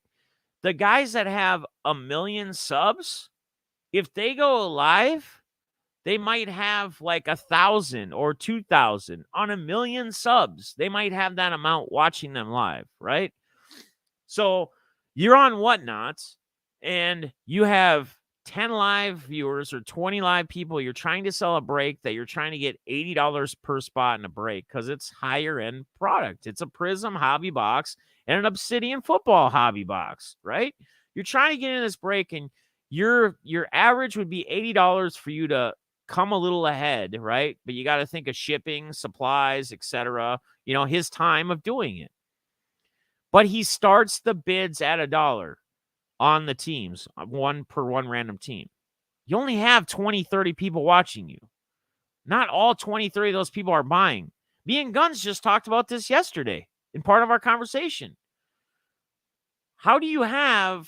The guys that have 1 million subs, if they go live, they might have like 1,000 or 2,000 on 1 million subs. They might have that amount watching them live, right? So you're on Whatnot and you have 10 live viewers or 20 live people. You're trying to sell a break that you're trying to get $80 per spot in a break because it's higher end product. It's a Prism hobby box and an Obsidian football hobby box, right? You're trying to get in this break and your average would be $80 for you to come a little ahead, right? But you got to think of shipping, supplies, etc. His time of doing it. But he starts the bids at $1 on the teams, one per one random team. You only have 20, 30 people watching you. Not all 20, 30 of those people are buying. Me and Guns just talked about this yesterday in part of our conversation. How do you have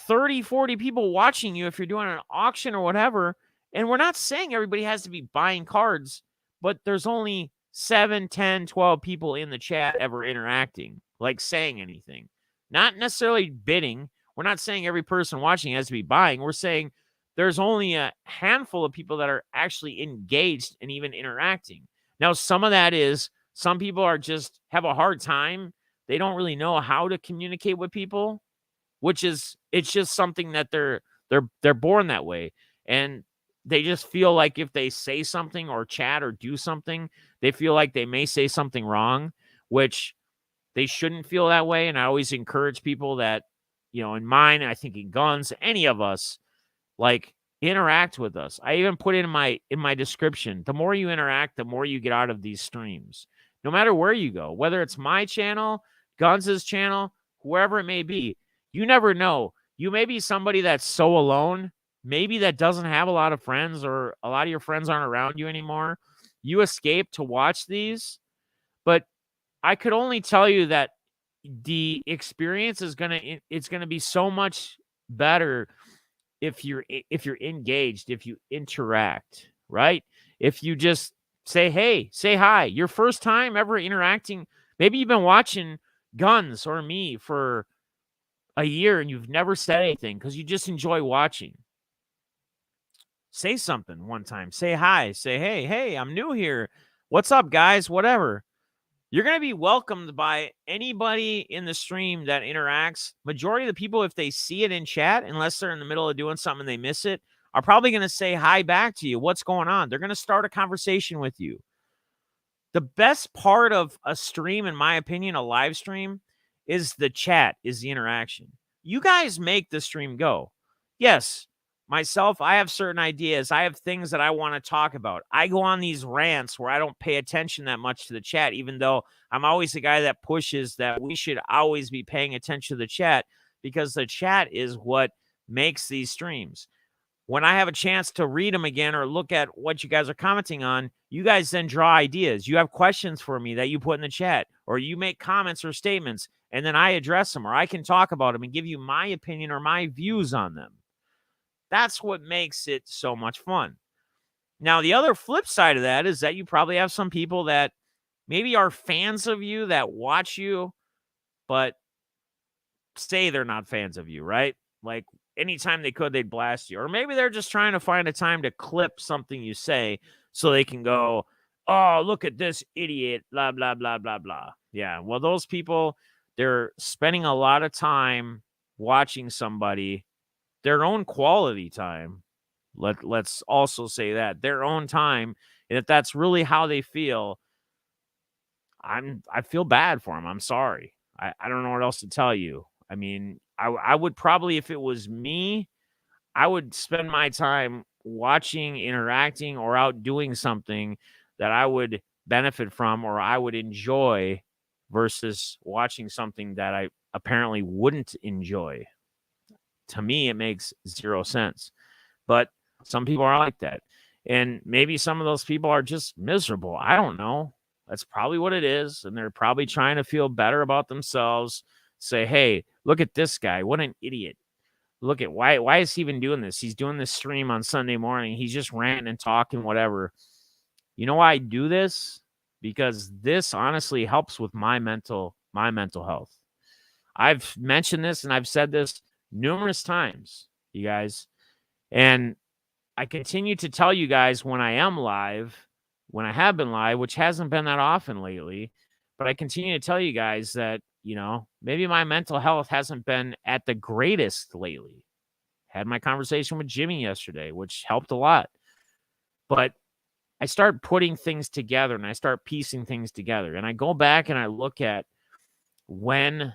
30, 40 people watching you if you're doing an auction or whatever? And we're not saying everybody has to be buying cards, but there's only 7, 10, 12 people in the chat ever interacting, like saying anything. Not necessarily bidding. We're not saying every person watching has to be buying. We're saying there's only a handful of people that are actually engaged and even interacting. Now, some of that is some people are just have a hard time. They don't really know how to communicate with people, it's just something that they're born that way. And they just feel like if they say something or chat or do something, they feel like they may say something wrong, which they shouldn't feel that way. And I always encourage people that, in mine, I think in Guns, any of us, like, interact with us. I even put in my description, the more you interact, the more you get out of these streams, no matter where you go, whether it's my channel, Guns' channel, whoever it may be. You never know. You may be somebody that's so alone, maybe that doesn't have a lot of friends, or a lot of your friends aren't around you anymore. You escape to watch these, but I could only tell you that the experience is it's gonna be so much better if you're engaged, if you interact, right? If you just say, hey, say hi, your first time ever interacting. Maybe you've been watching Guns or me for a year and you've never said anything because you just enjoy watching. Say something one time. Say hi. Say, hey, I'm new here. What's up, guys? Whatever. You're going to be welcomed by anybody in the stream that interacts. Majority of the people, if they see it in chat, unless they're in the middle of doing something and they miss it, are probably going to say hi back to you. What's going on? They're going to start a conversation with you. The best part of a stream, in my opinion, a live stream, is the chat, is the interaction. You guys make the stream go. Yes, myself, I have certain ideas. I have things that I want to talk about. I go on these rants where I don't pay attention that much to the chat, even though I'm always the guy that pushes that we should always be paying attention to the chat, because the chat is what makes these streams. When I have a chance to read them again or look at what you guys are commenting on, you guys then draw ideas. You have questions for me that you put in the chat, or you make comments or statements, and then I address them, or I can talk about them and give you my opinion or my views on them. That's what makes it so much fun. Now, the other flip side of that is that you probably have some people that maybe are fans of you that watch you, but say they're not fans of you, right? Like anytime they could, they'd blast you. Or maybe they're just trying to find a time to clip something you say so they can go, oh, look at this idiot, blah, blah, blah, blah, blah. Yeah. Well, those people, they're spending a lot of time watching somebody, their own quality time. Let's also say that their own time. And if that's really how they feel, I feel bad for them. I'm sorry. I don't know what else to tell you. I mean, I would probably, if it was me, I would spend my time watching, interacting, or out doing something that I would benefit from or I would enjoy versus watching something that I apparently wouldn't enjoy. To me, it makes zero sense. But some people are like that. And maybe some of those people are just miserable. I don't know. That's probably what it is. And they're probably trying to feel better about themselves. Say, hey, look at this guy. What an idiot. Look at why is he even doing this? He's doing this stream on Sunday morning. He's just ranting and talking, whatever. You know why I do this? Because this honestly helps with my mental health. I've mentioned this and I've said this numerous times, you guys. And I continue to tell you guys when I am live, when I have been live, which hasn't been that often lately, but I continue to tell you guys that, you know, maybe my mental health hasn't been at the greatest lately. Had my conversation with Jimmy yesterday, which helped a lot. But I start putting things together and I start piecing things together. And I go back and I look at when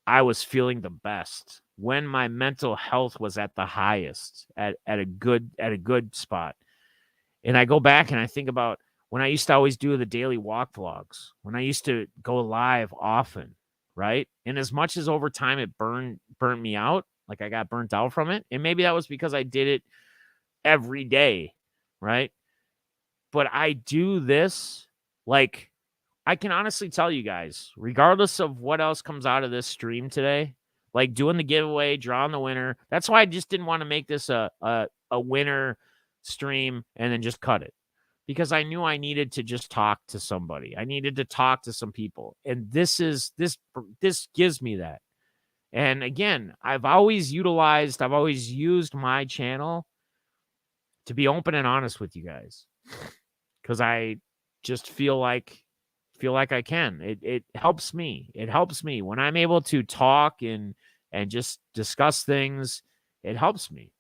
I was feeling the best, when my mental health was at the highest, at a good spot. And I go back and I think about when I used to always do the daily walk vlogs, when I used to go live often, right? And as much as over time it burnt me out, like I got burnt out from it, and maybe that was because I did it every day, right? But I do this, like, I can honestly tell you guys, regardless of what else comes out of this stream today, like doing the giveaway, drawing the winner. That's why I just didn't want to make this a winner stream and then just cut it, because I knew I needed to just talk to somebody. I needed to talk to some people, and this gives me that. And again, I've always used my channel to be open and honest with you guys, because I just feel like I can. It helps me. It helps me when I'm able to talk and just discuss things. It helps me.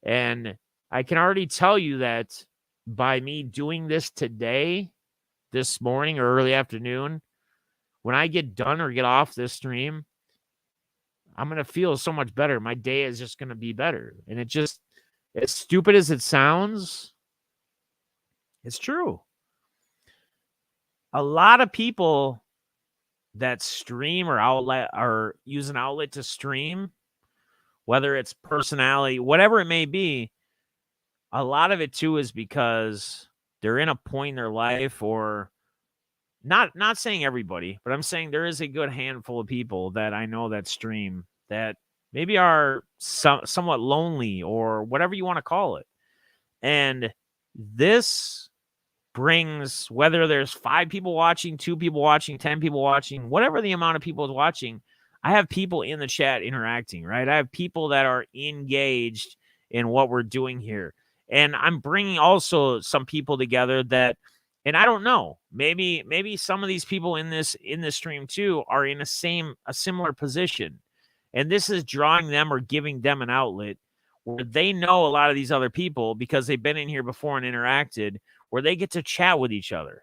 And I can already tell you that by me doing this today, this morning or early afternoon, when I get done or get off this stream, I'm going to feel so much better. My day is just going to be better. And it just, as stupid as it sounds, it's true. A lot of people that stream or use an outlet to stream, whether it's personality, whatever it may be, a lot of it too is because they're in a point in their life, or not saying everybody, but I'm saying there is a good handful of people that I know that stream that maybe are somewhat lonely or whatever you want to call it. And this brings, whether there's 5 people watching, 2 people watching, 10 people watching, whatever the amount of people is watching, I have people in the chat interacting, right? I have people that are engaged in what we're doing here. And I'm bringing also some people together that, and I don't know, maybe some of these people in this stream too are in a similar position. And this is drawing them or giving them an outlet where they know a lot of these other people because they've been in here before and interacted, where they get to chat with each other.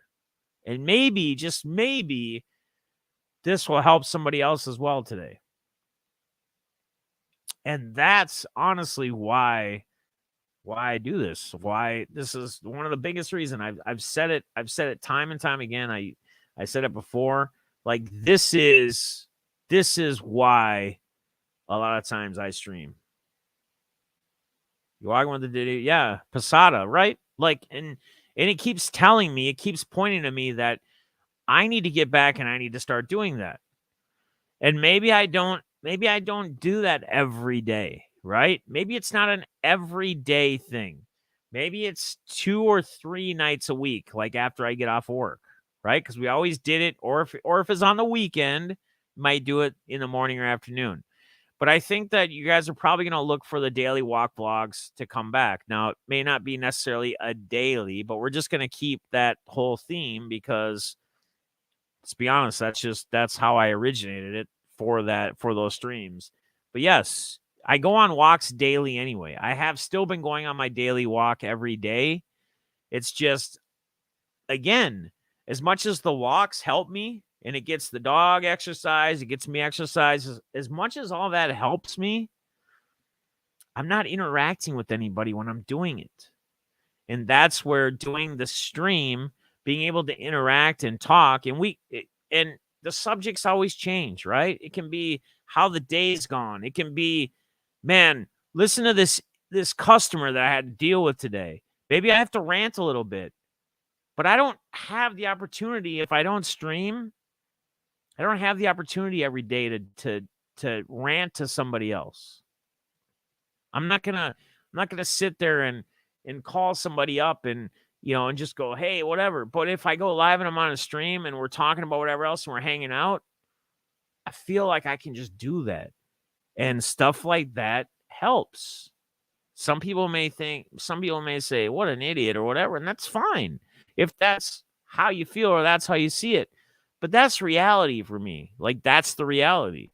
And maybe, just maybe, this will help somebody else as well today. And that's honestly why I do this. Why this is one of the biggest reasons. I've said it time and time again. I said it before. Like, this is why a lot of times I stream. You're walking with the Diddy. Yeah, Posada, right? Like, and it keeps telling me, it keeps pointing to me that I need to get back and I need to start doing that. And maybe I don't do that every day, right? Maybe it's not an everyday thing. Maybe it's 2 or 3 nights a week, like after I get off work, right? Because we always did it, or if it's on the weekend, might do it in the morning or afternoon. But I think that you guys are probably going to look for the daily walk vlogs to come back. Now, it may not be necessarily a daily, but we're just going to keep that whole theme because, let's be honest, that's how I originated it for those streams. But yes, I go on walks daily anyway. I have still been going on my daily walk every day. It's just, again, as much as the walks help me and it gets the dog exercise, it gets me exercise, as much as all that helps me, I'm not interacting with anybody when I'm doing it. And that's where doing the stream, being able to interact and talk, and the subjects always change, right? It can be how the day's gone. It can be, man, listen to this customer that I had to deal with today. Maybe I have to rant a little bit, but I don't have the opportunity if I don't stream. I don't have the opportunity every day to rant to somebody else. I'm not gonna sit there and call somebody up and and just go, hey, whatever. But if I go live and I'm on a stream and we're talking about whatever else and we're hanging out, I feel like I can just do that. And stuff like that helps. Some people may say, what an idiot or whatever, and that's fine. If that's how you feel or that's how you see it. But that's reality for me. Like, that's the reality.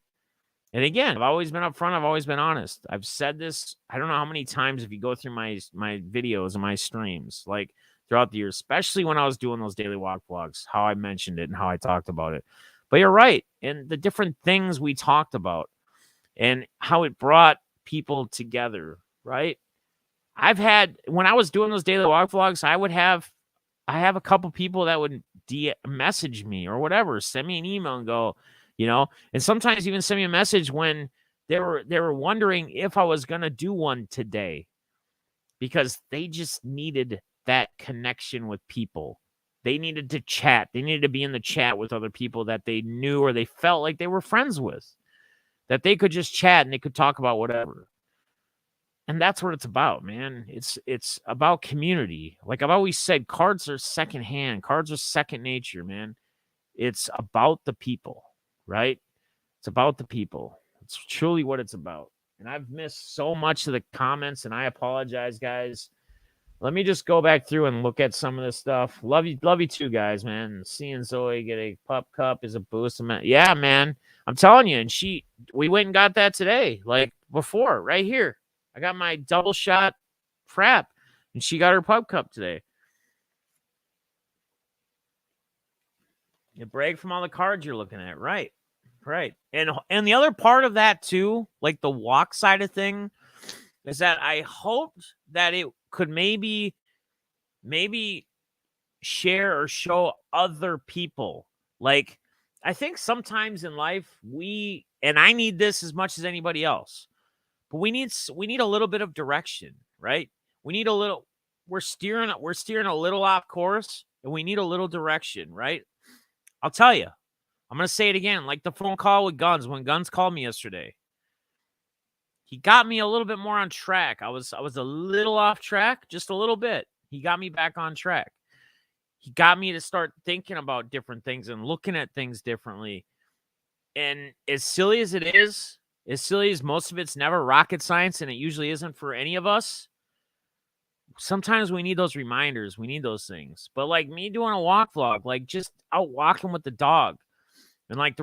And again, I've always been upfront. I've always been honest. I've said this, I don't know how many times if you go through my videos and my streams, like throughout the years, especially when I was doing those daily walk vlogs, how I mentioned it and how I talked about it. But you're right. And the different things we talked about and how it brought people together, right? When I was doing those daily walk vlogs, I have a couple people that would message me or whatever, send me an email and go, and sometimes even send me a message when they were wondering if I was going to do one today because they just needed that connection with people. They needed to chat. They needed to be in the chat with other people that they knew or they felt like they were friends with, that they could just chat and they could talk about whatever. And that's what it's about, man. It's about community. Like I've always said, cards are secondhand. Cards are second nature, man. It's about the people, right? It's about the people. It's truly what it's about. And I've missed so much of the comments, and I apologize, guys. Let me just go back through and look at some of this stuff. Love you too, guys, man. Seeing Zoe get a pup cup is a boost. Yeah, man. I'm telling you, and we went and got that today, like before, right here. I got my double shot frap, and she got her pup cup today. You break from all the cards you're looking at, right? Right. And the other part of that too, like the walk side of thing, is that I hoped that it could maybe share or show other people. Like, I think sometimes in life and I need this as much as anybody else, but we need a little bit of direction, right? We need a little. We're steering a little off course, and we need a little direction, right? I'll tell you. I'm going to say it again, like the phone call with Guns. When Guns called me yesterday, he got me a little bit more on track. I was a little off track, just a little bit. He got me back on track. He got me to start thinking about different things and looking at things differently. And as silly as it is, as silly as most of it's never rocket science, and it usually isn't for any of us, sometimes we need those reminders. We need those things. But like me doing a walk vlog, like just out walking with the dog, and like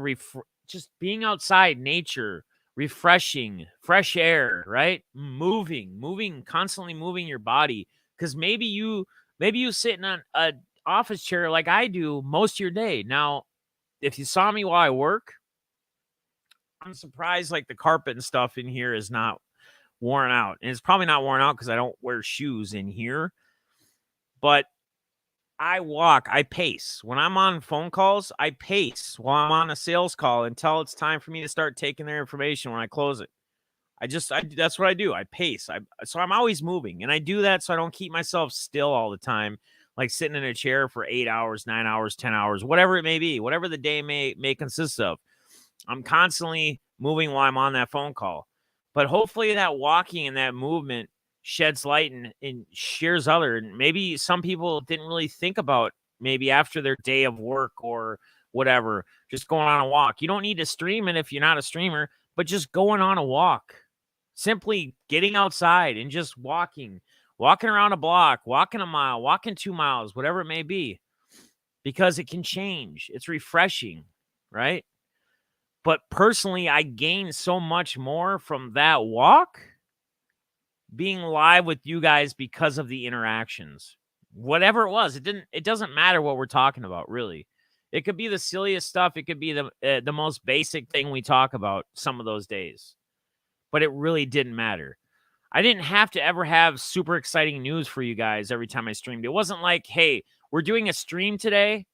just being outside, nature, refreshing, fresh air, right? Moving, constantly moving your body. Because maybe you sitting on a office chair like I do most of your day. Now, if you saw me while I work, I'm surprised like the carpet and stuff in here is not worn out. And it's probably not worn out because I don't wear shoes in here. But I walk, I pace. When I'm on phone calls, I pace while I'm on a sales call until it's time for me to start taking their information when I close it. That's what I do. I pace. So I'm always moving, and I do that so I don't keep myself still all the time, like sitting in a chair for 8 hours, 9 hours, 10 hours, whatever it may be, whatever the day may consist of. I'm constantly moving while I'm on that phone call. But hopefully that walking and that movement sheds light and shares other. And maybe some people didn't really think about maybe after their day of work or whatever, just going on a walk. You don't need to stream it if you're not a streamer, but just going on a walk. Simply getting outside and just walking around a block, walking a mile, walking 2 miles, whatever it may be, because it can change. It's refreshing, right? But personally, I gained so much more from that walk being live with you guys because of the interactions. Whatever it was, it doesn't matter what we're talking about, really. It could be the silliest stuff. It could be the most basic thing we talk about some of those days. But it really didn't matter. I didn't have to ever have super exciting news for you guys every time I streamed. It wasn't like, hey, we're doing a stream today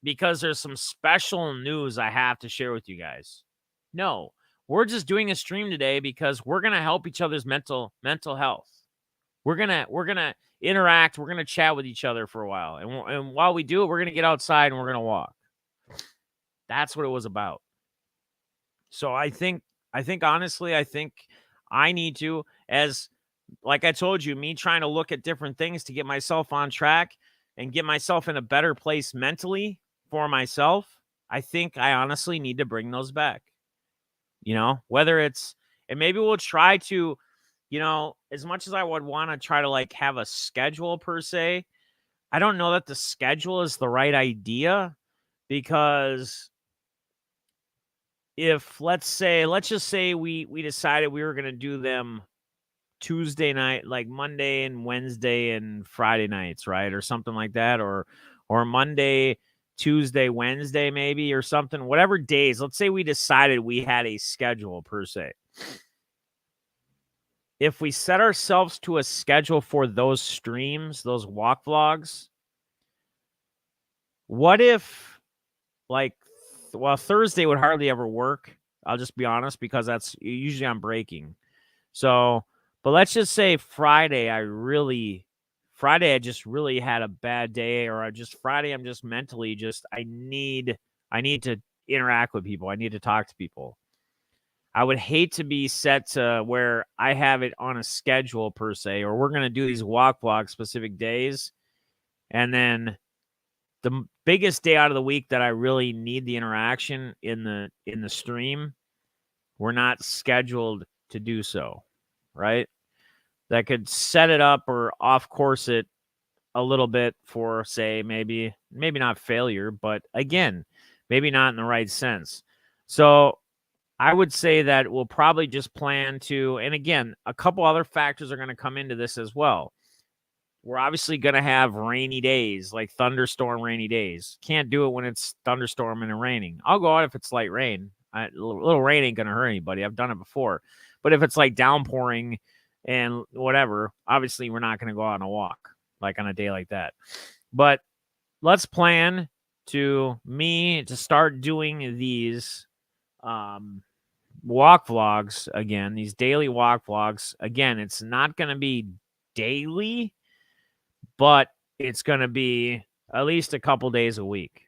because there's some special news I have to share with you guys. No, we're just doing a stream today because we're going to help each other's mental health. We're going to interact. We're going to chat with each other for a while. And while we do it, we're going to get outside and we're going to walk. That's what it was about. So I think honestly, I need to, as like I told you, me trying to look at different things to get myself on track and get myself in a better place mentally for myself. I think I honestly need to bring those back. Whether it's, and maybe we'll try to, as much as I would want to try to like have a schedule per se, I don't know that the schedule is the right idea, because if let's just say we decided we were going to do them Tuesday night, like Monday and Wednesday and Friday nights, right? Or something like that, or Monday, Tuesday, Wednesday, maybe, or something, whatever days. Let's say we decided we had a schedule per se. If we set ourselves to a schedule for those streams, those walk vlogs, what if Thursday would hardly ever work. I'll just be honest, because that's usually I'm breaking. So, but let's just say Friday, I just really had a bad day, or Friday, I'm just mentally I need to interact with people. I need to talk to people. I would hate to be set to where I have it on a schedule per se, or we're going to do these walk vlogs specific days. And then the biggest day out of the week that I really need the interaction in the stream, we're not scheduled to do so, right? That could set it up or off course it a little bit for, say, maybe not failure, but again, maybe not in the right sense. So I would say that we'll probably just plan to, and again, a couple other factors are going to come into this as well. We're obviously going to have rainy days, like thunderstorm rainy days. Can't do it when it's thunderstorming and raining. I'll go out if it's light rain. A little rain ain't going to hurt anybody. I've done it before. But if it's like downpouring and whatever, obviously we're not going to go out on a walk like on a day like that. But let's plan to start doing these walk vlogs again, these daily walk vlogs. Again, it's not going to be daily, but it's going to be at least a couple days a week.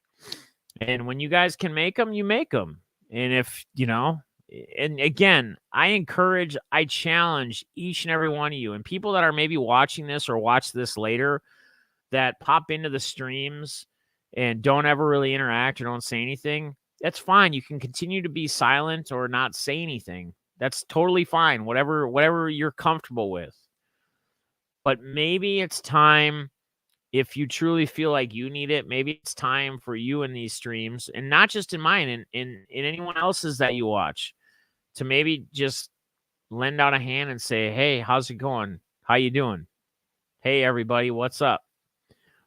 And when you guys can make them, you make them. And if, and again, I challenge each and every one of you, and people that are maybe watching this or watch this later, that pop into the streams and don't ever really interact or don't say anything. That's fine. You can continue to be silent or not say anything. That's totally fine. Whatever you're comfortable with. But maybe it's time, if you truly feel like you need it, maybe it's time for you in these streams, and not just in mine, in anyone else's that you watch, to maybe just lend out a hand and say, hey, how's it going? How you doing? Hey, everybody, what's up?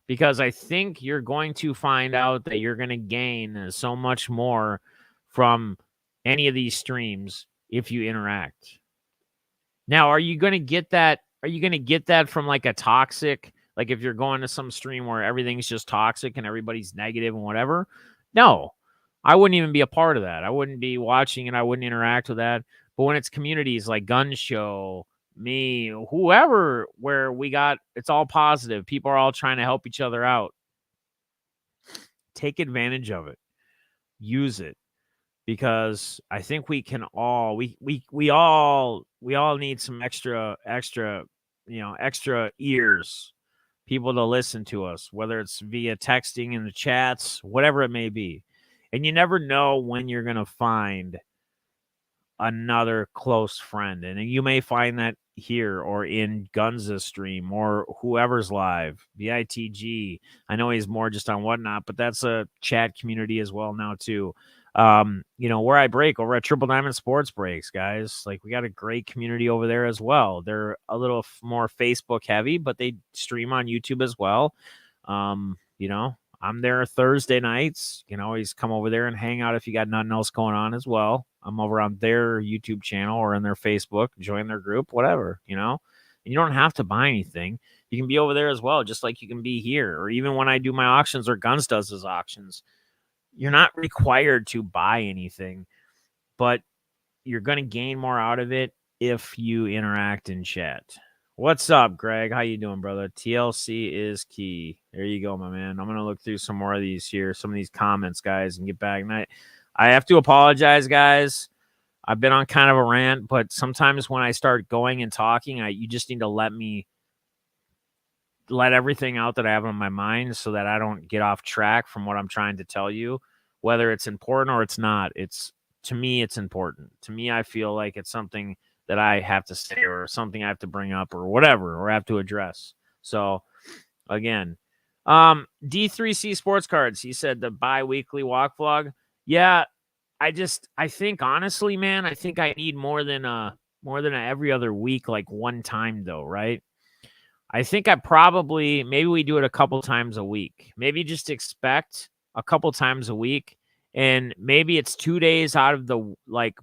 Because I think you're going to find out that you're going to gain so much more from any of these streams if you interact. Now, are you going to get that? Are you going to get that from like a toxic, like if you're going to some stream where everything's just toxic and everybody's negative and whatever? No, I wouldn't even be a part of that. I wouldn't be watching and I wouldn't interact with that, But when it's communities like Gun Show, me, whoever, where it's all positive, people are all trying to help each other out. Take advantage of it. Use it. Because I think we can all we all need some extra extra ears, people to listen to us, whether it's via texting in the chats, whatever it may be. And you never know when you're going to find another close friend. And you may find that here or in Gunza's stream or whoever's live, BITG. I know he's more just on Whatnot, but that's a chat community as well now too. Where I break over at Triple Diamond Sports Breaks, guys. Like, we got a great community over there as well. They're a little more Facebook heavy, but they stream on YouTube as well. I'm there Thursday nights. You can always come over there and hang out if you got nothing else going on as well. I'm over on their YouTube channel or in their Facebook, join their group, whatever, And you don't have to buy anything. You can be over there as well, just like you can be here. Or even when I do my auctions or Guns does his auctions, you're not required to buy anything, but you're going to gain more out of it if you interact in chat. What's up, Greg? How you doing, brother? TLC is key. There you go, my man. I'm going to look through some more of these here, some of these comments, guys, and get back. And I have to apologize, guys. I've been on kind of a rant, but sometimes when I start going and talking, you just need to let everything out that I have on my mind so that I don't get off track from what I'm trying to tell you, whether it's important or it's not. To me, it's important. To me, I feel like it's something that I have to say or something I have to bring up or whatever, or have to address. So again, D3C Sports Cards, he said the bi-weekly walk vlog. Yeah, I think honestly, man, I think I need more than a every other week, like one time though, right? I think maybe we do it a couple times a week. Maybe just expect a couple times a week. And maybe it's 2 days out of the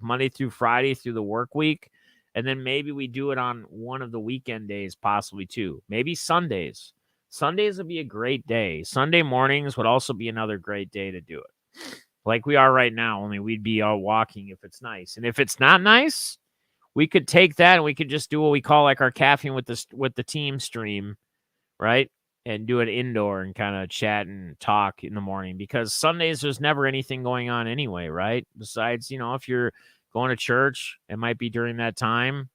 Monday through Friday through the work week. And then maybe we do it on one of the weekend days, possibly too. Maybe Sundays. Sundays would be a great day. Sunday mornings would also be another great day to do it. Like we are right now, only we'd be out walking if it's nice. And if it's not nice, we could take that and we could just do what we call like our caffeine with the team stream, right? And do it indoor and kind of chat and talk in the morning, because Sundays there's never anything going on anyway, right? Besides, if you're going to church, it might be during that time.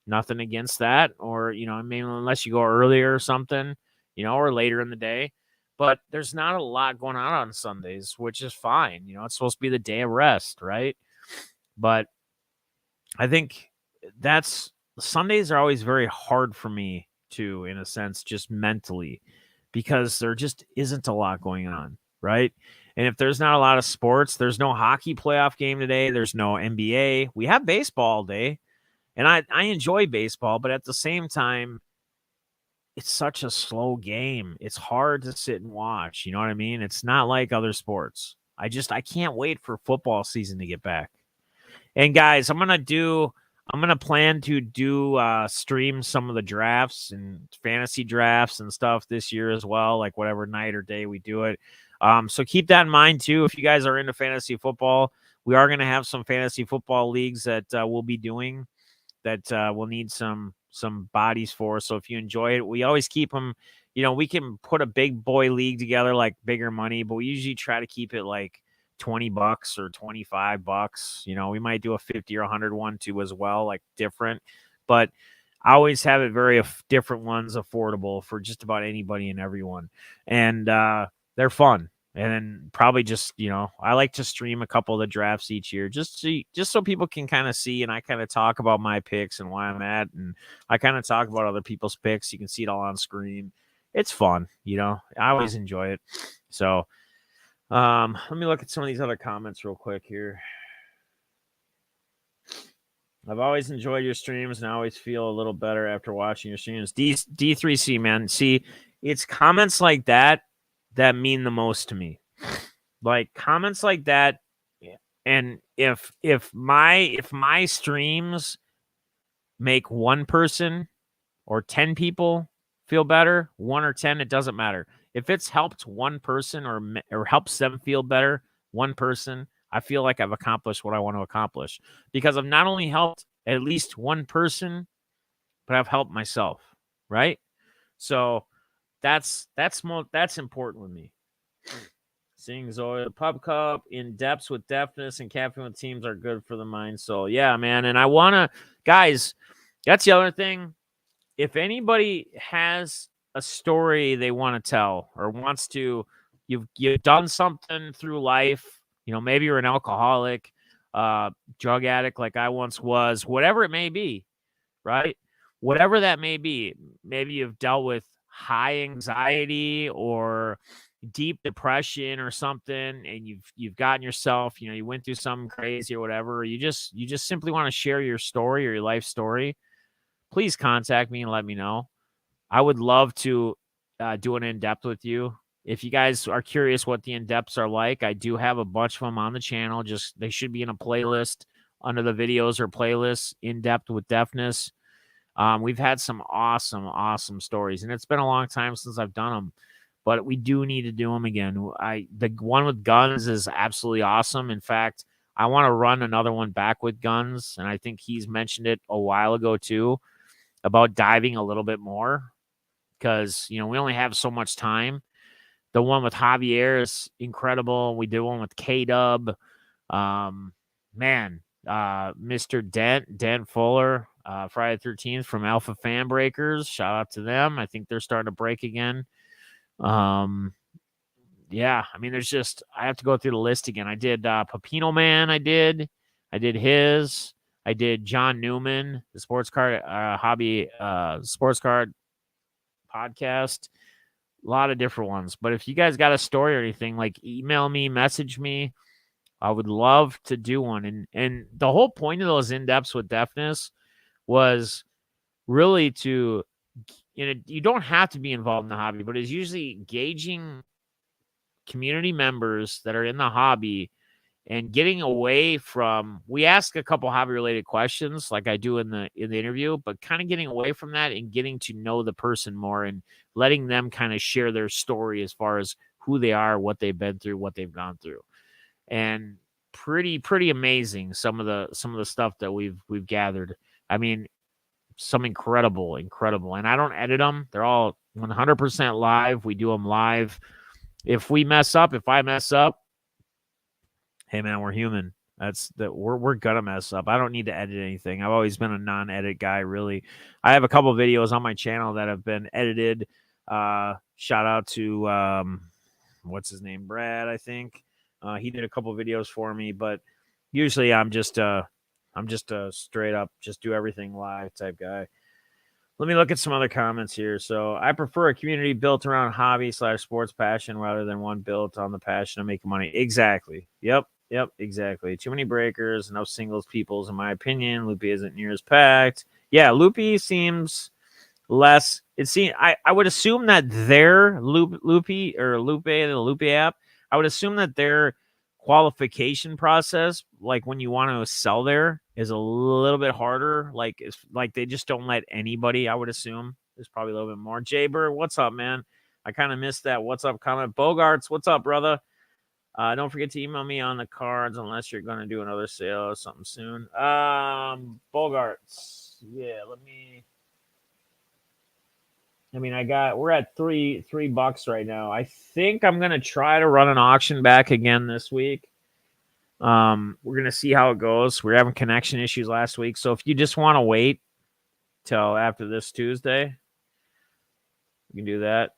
Nothing against that. Or, unless you go earlier or something, or later in the day. But there's not a lot going on Sundays, which is fine. It's supposed to be the day of rest, right? But I think Sundays are always very hard for me too, in a sense, just mentally, because there just isn't a lot going on, right? And if there's not a lot of sports, there's no hockey playoff game today. There's no NBA. We have baseball all day, and I enjoy baseball, but at the same time, it's such a slow game. It's hard to sit and watch. You know what I mean? It's not like other sports. I can't wait for football season to get back. And guys, I'm gonna plan to do stream some of the drafts and fantasy drafts and stuff this year as well, like whatever night or day we do it. So keep that in mind too. If you guys are into fantasy football, we are gonna have some fantasy football leagues that we'll be doing that we'll need some bodies for. So if you enjoy it, we always keep them. We can put a big boy league together, like bigger money, but we usually try to keep it like $20 or $25. We might do a 50 or 100 one too as well, like different. But I always have it very different ones affordable for just about anybody and everyone, and they're fun. And then probably just I like to stream a couple of the drafts each year, just so people can kind of see, and I kind of talk about my picks and why I'm at, and I kind of talk about other people's picks. You can see it all on screen. It's fun, I always enjoy it. So. Let me look at some of these other comments real quick here. I've always enjoyed your streams and I always feel a little better after watching your streams. D3C, man. See, it's comments like that mean the most to me. Like comments like that. And if my streams make one person or 10 people feel better, 1 or 10, it doesn't matter. If it's helped one person or helps them feel better, one person, I feel like I've accomplished what I want to accomplish because I've not only helped at least one person, but I've helped myself, right? So that's important with me. Seeing Zoe, the pub cup, in depths with deafness, and caffeine with teams are good for the mind. So yeah, man. And I wanna, guys, that's the other thing. If anybody has a story they want to tell or wants to, you've done something through life. Maybe you're an alcoholic, drug addict like I once was, whatever it may be, right? Whatever that may be. Maybe you've dealt with high anxiety or deep depression or something, and you've gotten yourself, you went through something crazy or whatever. Or you just simply want to share your story or your life story. Please contact me and let me know. I would love to do an in-depth with you. If you guys are curious what the in-depths are like, I do have a bunch of them on the channel. Just they should be in a playlist under the videos or playlists, in-depth with deafness. We've had some awesome stories, and it's been a long time since I've done them, but we do need to do them again. The one with guns is absolutely awesome. In fact, I want to run another one back with guns, and I think he's mentioned it a while ago too, about diving a little bit more because, we only have so much time. The one with Javier is incredible. We did one with K-Dub. Mr. Dent Fuller, Friday the 13th from Alpha Fan Breakers. Shout out to them. I think they're starting to break again. Yeah, I mean, I have to go through the list again. I did Pepino Man. I did his. I did John Newman, the sports card hobby sports card podcast. A lot of different ones. But if you guys got a story or anything, like email me, message me. I would love to do one. And the whole point of those in-depths with deafness was really to, you don't have to be involved in the hobby, but it's usually engaging community members that are in the hobby and getting away from, we ask a couple hobby related questions like I do in the interview, but kind of getting away from that and getting to know the person more and letting them kind of share their story as far as who they are, what they've been through, what they've gone through. And pretty amazing some of the stuff that we've gathered. I mean, some incredible. And I don't edit them. They're all 100% live. We do them live. If I mess up, hey man, we're human. We're gonna mess up. I don't need to edit anything. I've always been a non-edit guy, really. I have a couple videos on my channel that have been edited. Shout out to what's his name? Brad, I think. He did a couple videos for me, but usually I'm just a straight up just do everything live type guy. Let me look at some other comments here. So I prefer a community built around hobby/sports passion rather than one built on the passion of making money. Exactly. Yep, exactly. Too many breakers, no singles peoples, in my opinion. Loopy isn't near as packed. Yeah, Loopy seems less. I would assume that their Loopy or Lupe, the Loopy app, I would assume that their qualification process, like when you want to sell there, is a little bit harder. Like it's like they just don't let anybody. I would assume there's probably a little bit more. Jaber, what's up, man? I kind of missed that. What's up comment? Bogarts, what's up, brother? Don't forget to email me on the cards unless you're going to do another sale or something soon. Bogarts, yeah. We're at $3 right now. I think I'm gonna try to run an auction back again this week. We're gonna see how it goes. We're having connection issues last week, so if you just want to wait till after this Tuesday, you can do that.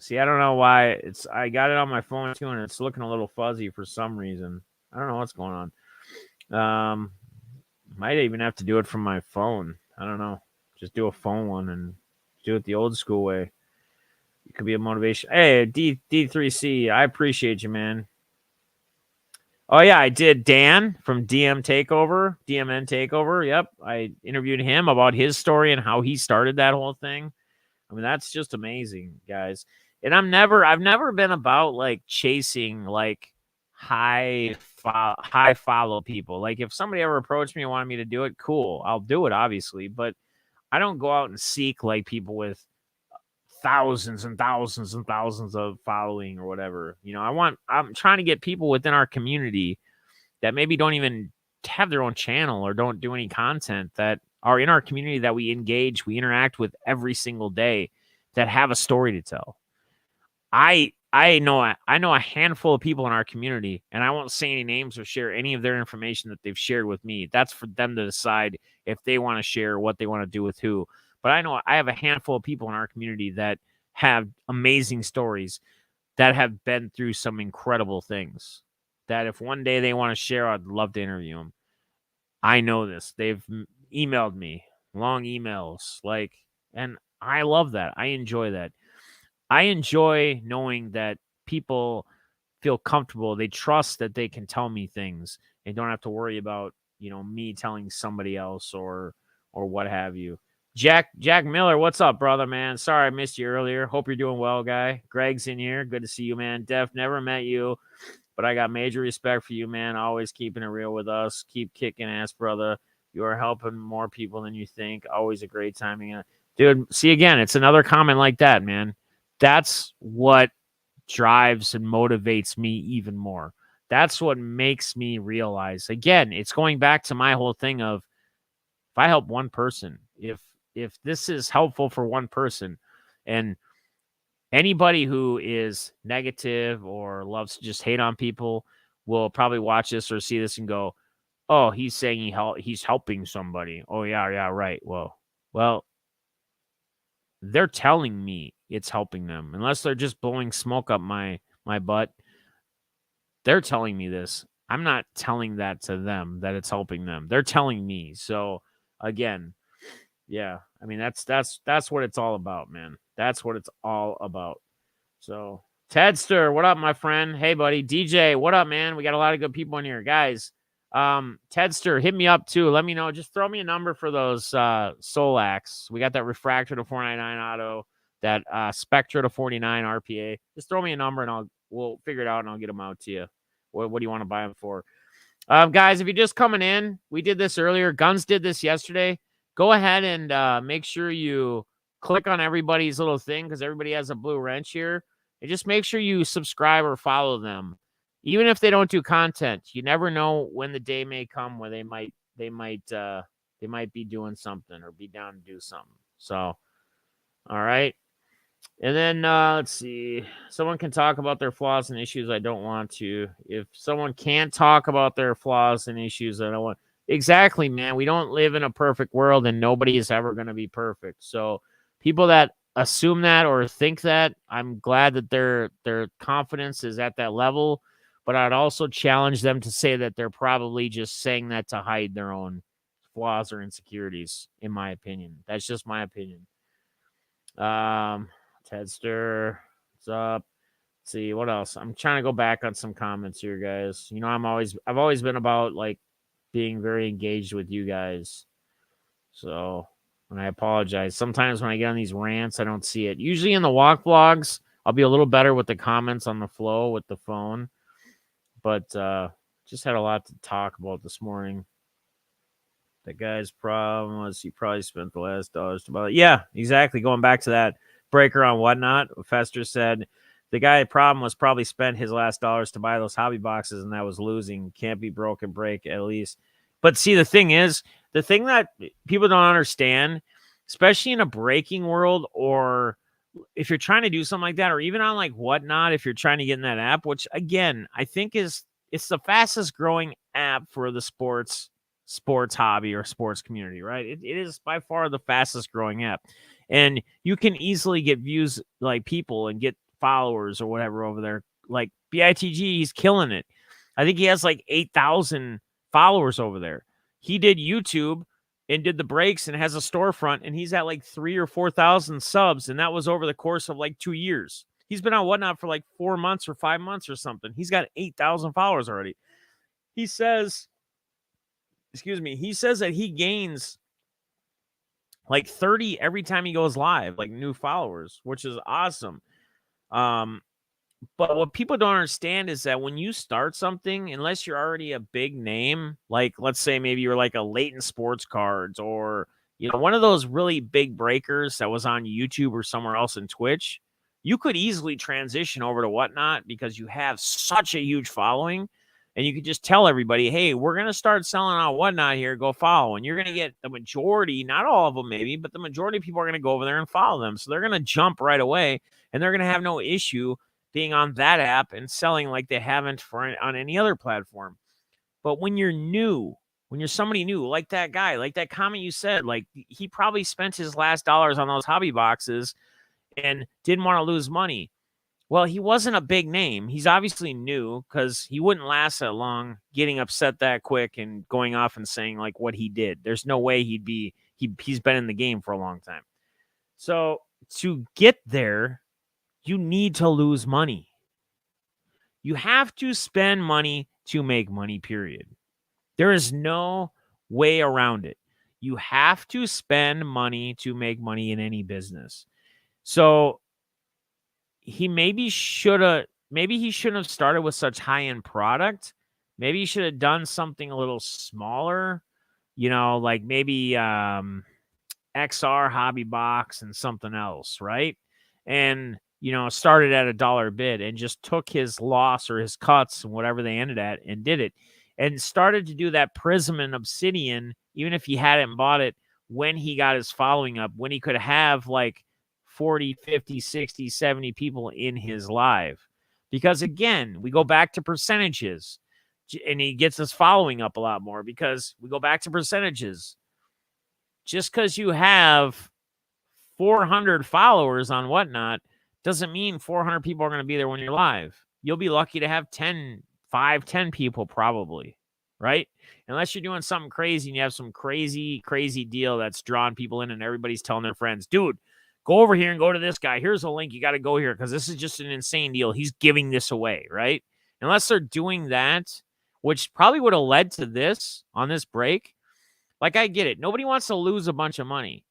See, I don't know why I got it on my phone too, and it's looking a little fuzzy for some reason. I don't know what's going on. Might even have to do it from my phone. I don't know. Just do a phone one and do it the old school way. It could be a motivation. Hey, D3C, I appreciate you, man. Oh, yeah, I did Dan from DMN Takeover. Yep, I interviewed him about his story and how he started that whole thing. I mean, that's just amazing, guys. And I've never been about like chasing like high follow people. Like if somebody ever approached me and wanted me to do it, cool, I'll do it, obviously. But I don't go out and seek like people with thousands and thousands and thousands of following or whatever. I'm trying to get people within our community that maybe don't even have their own channel or don't do any content that are in our community that we engage, we interact with every single day that have a story to tell. I know a handful of people in our community, and I won't say any names or share any of their information that they've shared with me. That's for them to decide if they want to share what they want to do with who. But I know I have a handful of people in our community that have amazing stories that have been through some incredible things. That if one day they want to share, I'd love to interview them. I know this. They've emailed me long emails, and I love that. I enjoy that. I enjoy knowing that people feel comfortable. They trust that they can tell me things and don't have to worry about, me telling somebody else or what have you. Jack Miller, what's up, brother, man? Sorry I missed you earlier. Hope you're doing well, guy. Greg's in here. Good to see you, man. Def, never met you, but I got major respect for you, man. Always keeping it real with us. Keep kicking ass, brother. You are helping more people than you think. Always a great timing. Dude, see, again, it's another comment like that, man. That's what drives and motivates me even more. That's what makes me realize, again, it's going back to my whole thing of if I help one person, if this is helpful for one person, and anybody who is negative or loves to just hate on people will probably watch this or see this and go, oh, he's saying he's helping somebody. Oh, yeah, right. Well, they're telling me it's helping them. Unless they're just blowing smoke up my butt, they're telling me this. I'm not telling that to them that it's helping them. They're telling me. So again, yeah, I mean that's what it's all about, man. That's what it's all about. So Tedster, what up, my friend? Hey, buddy. DJ, what up, man? We got a lot of good people in here, guys. Tedster, hit me up too. Let me know. Just throw me a number for those Solax. We got that Refractor to 499 auto, that Spectra to 49 RPA. Just throw me a number and we'll figure it out and I'll get them out to you. What do you want to buy them for? Guys, if you're just coming in, we did this earlier. Guns did this yesterday. Go ahead and make sure you click on everybody's little thing because everybody has a blue wrench here. And just make sure you subscribe or follow them. Even if they don't do content, you never know when the day may come where they might be doing something or be down to do something. So, all right. And then let's see. Someone can talk about their flaws and issues. I don't want to. If someone can't talk about their flaws and issues, I don't want. Exactly, man. We don't live in a perfect world, and nobody is ever going to be perfect. So, people that assume that or think that, I'm glad that their confidence is at that level. But I'd also challenge them to say that they're probably just saying that to hide their own flaws or insecurities, in my opinion. That's just my opinion. Tedster, what's up? Let's see, what else? I'm trying to go back on some comments here, guys. I've always been about being very engaged with you guys. So, and I apologize. Sometimes when I get on these rants, I don't see it. Usually in the walk vlogs, I'll be a little better with the comments on the flow with the phone. But just had a lot to talk about this morning. The guy's problem was he probably spent the last dollars to buy it. Yeah, exactly. Going back to that breaker on whatnot, Fester said the guy's problem was probably spent his last dollars to buy those hobby boxes, and that was losing. Can't be broken break at least. But see, the thing that people don't understand, especially in a breaking world, or if you're trying to do something like that, or even on whatnot, if you're trying to get in that app, which again, I think it's the fastest growing app for the sports hobby or sports community, right? It is by far the fastest growing app. And you can easily get views people and get followers or whatever over there. Like BITG, he's killing it. I think he has 8,000 followers over there. He did YouTube and did the breaks and has a storefront, and he's at 3,000 or 4,000 subs, and that was over the course of 2 years. He's been on whatnot for 4 months or 5 months or something. He's got 8,000 followers already. He says that he gains 30 every time he goes live, new followers, which is awesome. But what people don't understand is that when you start something, unless you're already a big name, let's say maybe you're a Leighton Sports Cards or one of those really big breakers that was on YouTube or somewhere else in Twitch, you could easily transition over to whatnot because you have such a huge following. and you could just tell everybody, hey, we're going to start selling out Whatnot here. Go follow. And you're going to get the majority, not all of them maybe, but the majority of people are going to go over there and follow them. So they're going to jump right away, and they're going to have no issue being on that app and selling like they haven't on any other platform. But when you're new, when you're somebody new, like that guy, like that comment you said, like he probably spent his last dollars on those hobby boxes and didn't want to lose money. Well, he wasn't a big name. He's obviously new because he wouldn't last that long getting upset that quick and going off and saying like what he did. There's no way he's been in the game for a long time. So to get there, you need to lose money. You have to spend money to make money, period. There is no way around it. You have to spend money to make money in any business. So maybe he shouldn't have started with such high-end product. Maybe he should have done something a little smaller, like maybe XR hobby box and something else, right? And, started at $1 a bid and just took his loss or his cuts and whatever they ended at and did it. And started to do that Prism and Obsidian, even if he hadn't bought it, when he got his following up, when he could have like 40, 50, 60, 70 people in his live. Because again, we go back to percentages and he gets his following up a lot more because we go back to percentages. Just because you have 400 followers on Whatnot doesn't mean 400 people are going to be there when you're live. You'll be lucky to have 10 people probably, right? Unless you're doing something crazy and you have some crazy deal that's drawing people in and everybody's telling their friends, dude, go over here and go to this guy. Here's a link. You got to go here because this is just an insane deal. He's giving this away, right? Unless they're doing that, which probably would have led to this on this break. Like, I get it. Nobody wants to lose a bunch of money.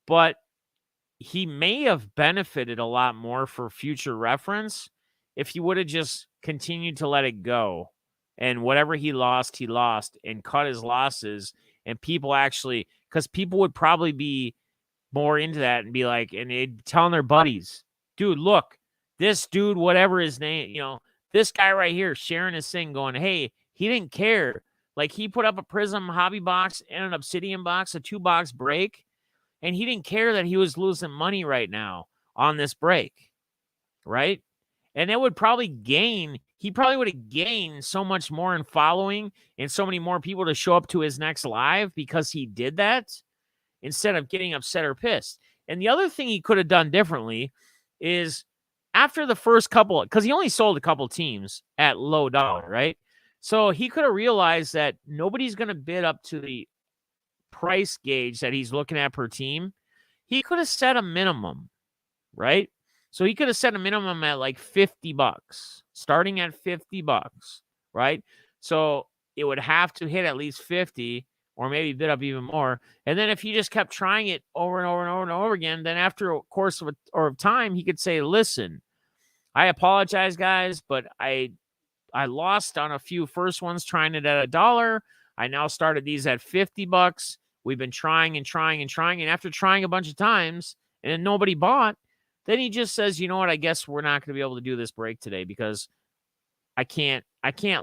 But he may have benefited a lot more for future reference if he would have just continued to let it go. And whatever he lost and cut his losses. And people actually, because people would probably be more into that and be like, and they'd telling their buddies, dude, look, this dude, whatever his name, this guy right here sharing his thing going, hey, he didn't care. Like, he put up a Prism hobby box and an Obsidian box, a 2-box break, and he didn't care that he was losing money right now on this break, right? And it would probably he probably would have gained so much more in following and so many more people to show up to his next live because he did that instead of getting upset or pissed. And the other thing he could have done differently is after the first couple, because he only sold a couple teams at low dollar, right? So he could have realized that nobody's going to bid up to the price gauge that he's looking at per team. He could have set a minimum, right? So he could have set a minimum at like $50, starting at $50, right? So it would have to hit at least 50 or maybe bid up even more. And then if he just kept trying it over and over and over and over again, then after a course of time, he could say, listen, I apologize, guys, but I lost on a few first ones trying it at $1. I now started these at $50. We've been trying and trying and trying. And after trying a bunch of times and nobody bought, then he just says, you know what? I guess we're not going to be able to do this break today because I can't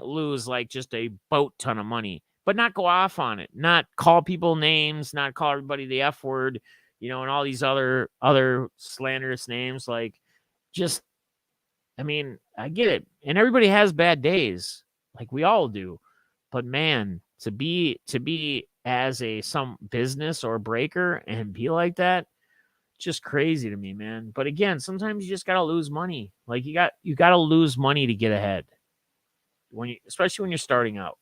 lose like just a boat ton of money, but not go off on it, not call people names, not call everybody the F word, and all these other slanderous names. Like, just, I mean, I get it. And everybody has bad days, like we all do. But man, to be as some business or breaker and be like that, just crazy to me, man. But again, sometimes you just got to lose money. Like, you got to lose money to get ahead. Especially when you're starting out.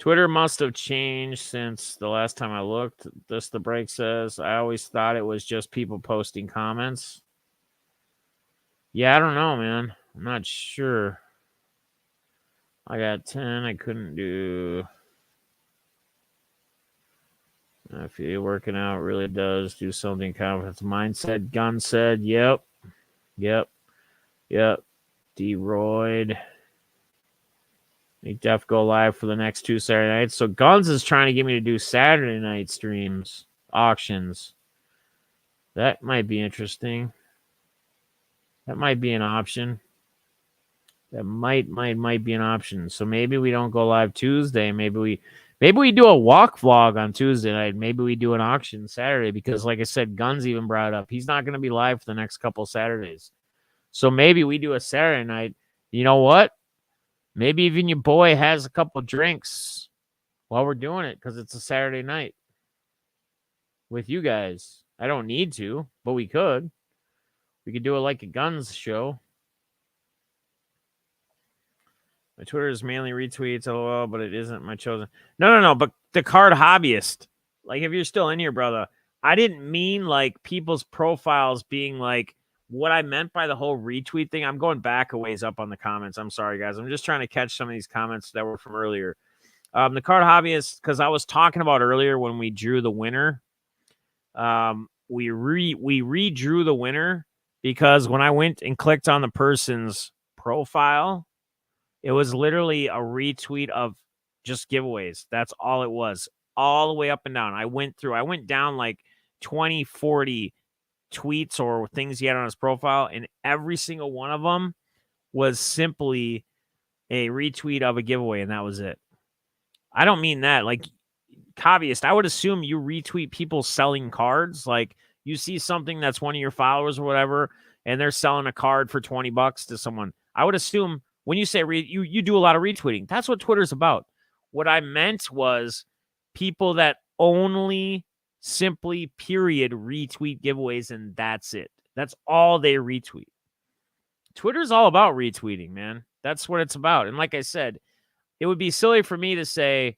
Twitter must have changed since the last time I looked. The break says. I always thought it was just people posting comments. Yeah, I don't know, man. I'm not sure. I got 10. I couldn't do. If you're working out, really does do something. Confidence mindset. Gun said, yep. D-Royd. Make Def go live for the next 2 Saturday nights. So Guns is trying to get me to do Saturday night streams, auctions. That might be interesting. That might be an option. That might be an option. So maybe we don't go live Tuesday. Maybe we do a walk vlog on Tuesday night. Maybe we do an auction Saturday because, like I said, Guns even brought it up. He's not going to be live for the next couple Saturdays. So maybe we do a Saturday night. You know what? Maybe even your boy has a couple drinks while we're doing it because it's a Saturday night with you guys. I don't need to, but we could. We could do it like a Guns show. My Twitter is mainly retweets, lol, but it isn't my chosen. No. But the card hobbyist, like if you're still in here, brother, I didn't mean like people's profiles being like what I meant by the whole retweet thing. I'm going back a ways up on the comments. I'm sorry, guys. I'm just trying to catch some of these comments that were from earlier. The card hobbyist, because I was talking about earlier when we drew the winner. We redrew the winner because when I went and clicked on the person's profile, it was literally a retweet of just giveaways. That's all it was, all the way up and down. I went down like 20, 40 tweets or things he had on his profile, and every single one of them was simply a retweet of a giveaway, and that was it. I don't mean that. Like, hobbyist, I would assume you retweet people selling cards. Like, you see something that's one of your followers or whatever, and they're selling a card for $20 to someone. I would assume when you say you do a lot of retweeting. That's what Twitter's about. What I meant was people that only simply period retweet giveaways, and that's it. That's all they retweet. Twitter's all about retweeting, man. That's what it's about. And like I said, it would be silly for me to say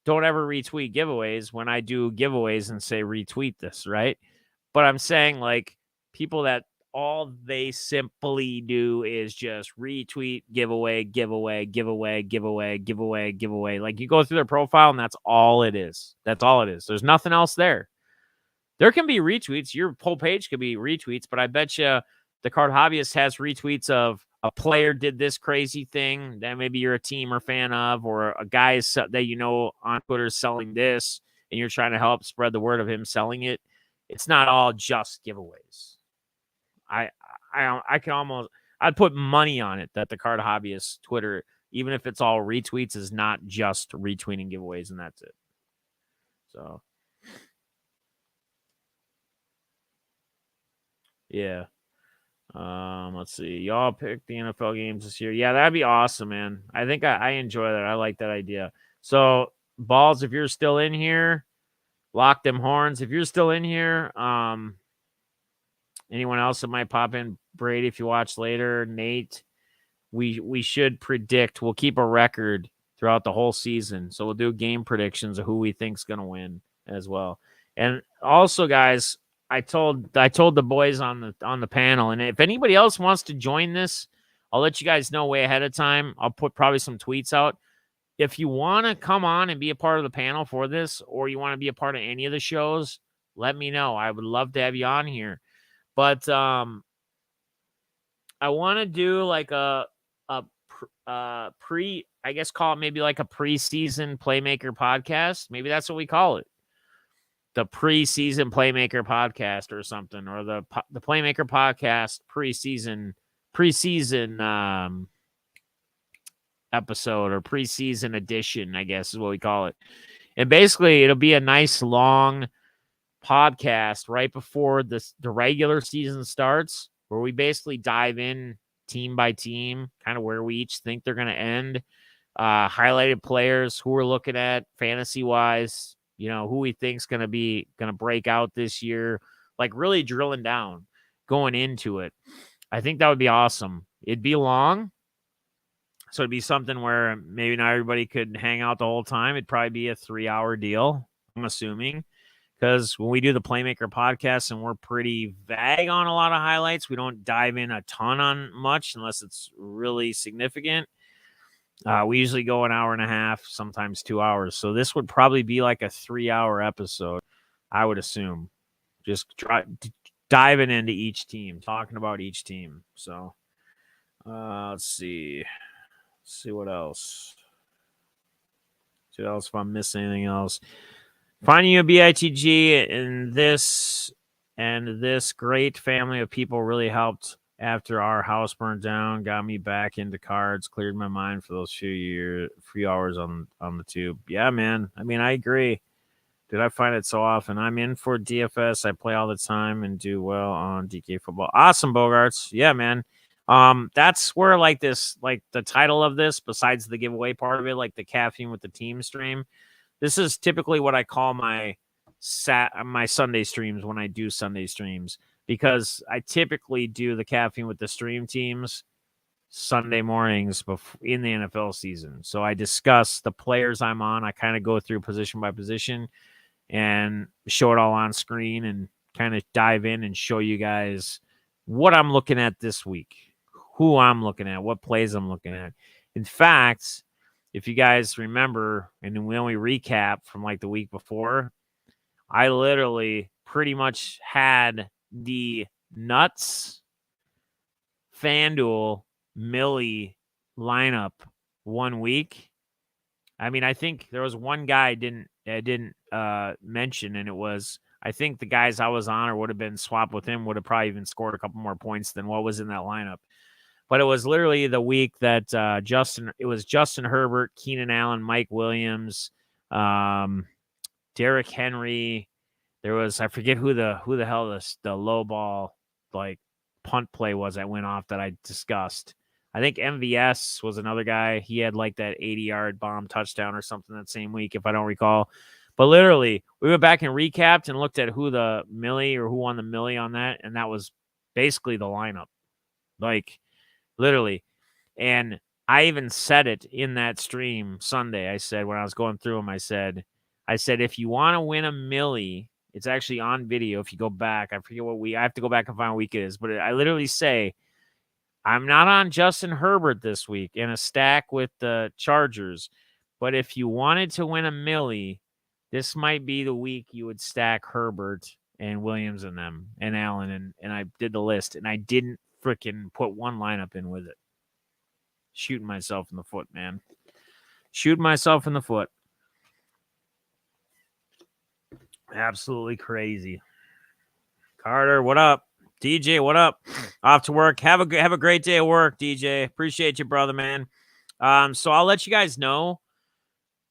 don't ever retweet giveaways when I do giveaways and say retweet this, right? But I'm saying like people that all they simply do is just retweet, giveaway. Like you go through their profile and that's all it is. That's all it is. There's nothing else there. There can be retweets. Your whole page could be retweets, but I bet you the card hobbyist has retweets of a player did this crazy thing that maybe you're a team or fan of, or a guy that you know on Twitter is selling this and you're trying to help spread the word of him selling it. It's not all just giveaways. I'd put money on it that the card hobbyist Twitter, even if it's all retweets, is not just retweeting giveaways and that's it. So, yeah. Let's see. Y'all pick the NFL games this year. Yeah, that'd be awesome, man. I think I enjoy that. I like that idea. So, Balls, if you're still in here, lock them horns. If you're still in here, anyone else that might pop in, Brady, if you watch later, Nate, we should predict. We'll keep a record throughout the whole season. So we'll do game predictions of who we think's going to win as well. And also, guys, I told the boys on the panel, and if anybody else wants to join this, I'll let you guys know way ahead of time. I'll put probably some tweets out. If you want to come on and be a part of the panel for this, or you want to be a part of any of the shows, let me know. I would love to have you on here. But I want to do like a pre, I guess call it maybe like a preseason Playmaker podcast. Maybe that's what we call it. The preseason Playmaker podcast or something, or the Playmaker podcast preseason episode or preseason edition, I guess is what we call it. And basically it'll be a nice long podcast right before the regular season starts, where we basically dive in team by team, kind of where we each think they're going to end, highlighted players who we're looking at fantasy wise, you know, who we think's going to break out this year, like really drilling down going into it. I think that would be awesome. It'd be long, so it'd be something where maybe not everybody could hang out the whole time. It'd probably be a 3-hour deal, I'm assuming, because when we do the Playmaker podcast and we're pretty vague on a lot of highlights, we don't dive in a ton on much unless it's really significant. We usually go an hour and a half, sometimes 2 hours. So this would probably be like a 3-hour episode, I would assume. Just diving into each team, talking about each team. So let's see. See what else. See what else if I'm missing anything else. Finding you a BITG and this great family of people really helped after our house burned down, got me back into cards, cleared my mind for those few hours on the tube. Yeah, man. I mean, I agree. Dude, I find it so often. I'm in for DFS. I play all the time and do well on DK football. Awesome, Bogarts. Yeah, man. That's where like the title of this, besides the giveaway part of it, like the caffeine with the team stream. This is typically what I call my Sunday streams when I do Sunday streams, because I typically do the caffeine with the stream teams Sunday mornings in the NFL season. So I discuss the players I'm on. I kind of go through position by position and show it all on screen and kind of dive in and show you guys what I'm looking at this week, who I'm looking at, what plays I'm looking at. In fact, if you guys remember, and when we recap from like the week before, I literally pretty much had the Nuts, FanDuel, Millie lineup 1 week. I mean, I think there was one guy I didn't mention, and it was, I think the guys I was on or would have been swapped with him would have probably even scored a couple more points than what was in that lineup. But it was literally the week that Justin Herbert, Keenan Allen, Mike Williams, Derrick Henry. There was, I forget who the hell the low ball like punt play was that went off that I discussed. I think MVS was another guy. He had like that 80-yard bomb touchdown or something that same week, if I don't recall. But literally, we went back and recapped and looked at who the Millie or who won the Millie on that, and that was basically the lineup. Like, literally. And I even said it in that stream Sunday. I said, when I was going through them, I said, if you want to win a Millie, it's actually on video. If you go back, I forget what I have to go back and find what week it is, but I literally say, I'm not on Justin Herbert this week in a stack with the Chargers, but if you wanted to win a Millie, this might be the week you would stack Herbert and Williams and them and Allen, and I did the list, and I didn't freaking put one lineup in with it. Shooting myself in the foot, man. Shooting myself in the foot. Absolutely crazy. Carter, what up? DJ, what up? Off to work. Have a great day at work, DJ. Appreciate you, brother, man. So I'll let you guys know.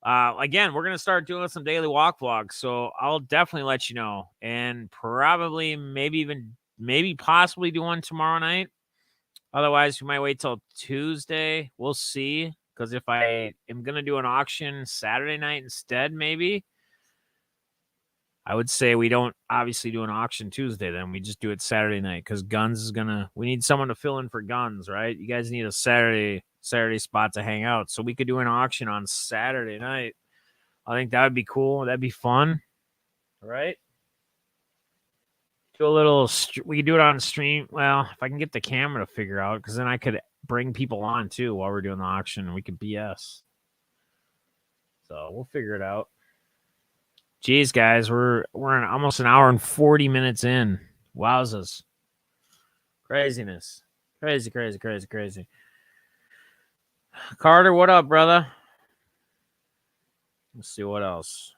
Again, we're gonna start doing some daily walk vlogs, so I'll definitely let you know, and probably maybe possibly do one tomorrow night. Otherwise, we might wait till Tuesday. We'll see, because if I am gonna do an auction Saturday night instead, maybe I would say we don't obviously do an auction Tuesday. Then we just do it Saturday night, because Guns is we need someone to fill in for Guns, right? You guys need a Saturday spot to hang out, so we could do an auction on Saturday night. I think that would be cool. That'd be fun, right? Do a little. We could do it on stream. Well, if I can get the camera to figure out, because then I could bring people on too while we're doing the auction, and we could BS. So we'll figure it out. Jeez, guys, we're in almost an hour and 40 minutes in. Wowzers. Craziness. Crazy. Carter, what up, brother? Let's see what else.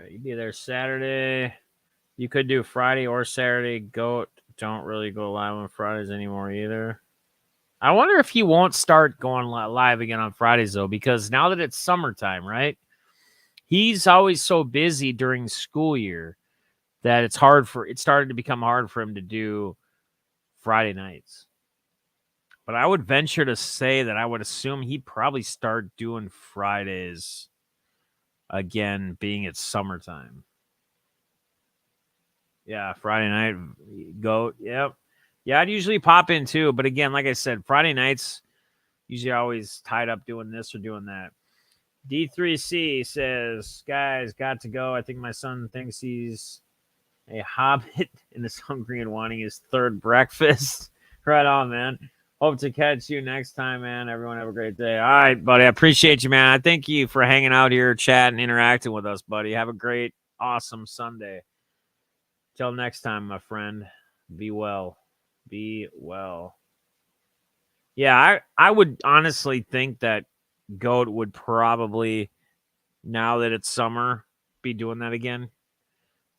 You be there Saturday. You could do Friday or Saturday. Goat don't really go live on Fridays anymore either. I wonder if he won't start going live again on Fridays, though, because now that it's summertime, right? He's always so busy during school year that it started to become hard for him to do Friday nights. But I would venture to say that I would assume he'd probably start doing Fridays again, being it's summertime. Yeah, Friday night, goat. Yep. Yeah, I'd usually pop in too. But again, like I said, Friday nights, usually always tied up doing this or doing that. D3C says, guys, got to go. I think my son thinks he's a hobbit and is hungry and wanting his third breakfast. Right on, man. Hope to catch you next time, man. Everyone have a great day. All right, buddy. I appreciate you, man. I thank you for hanging out here, chatting, interacting with us, buddy. Have a great, awesome Sunday. Till next time, my friend. Be well. Be well. Yeah, I would honestly think that Goat would probably, now that it's summer, be doing that again.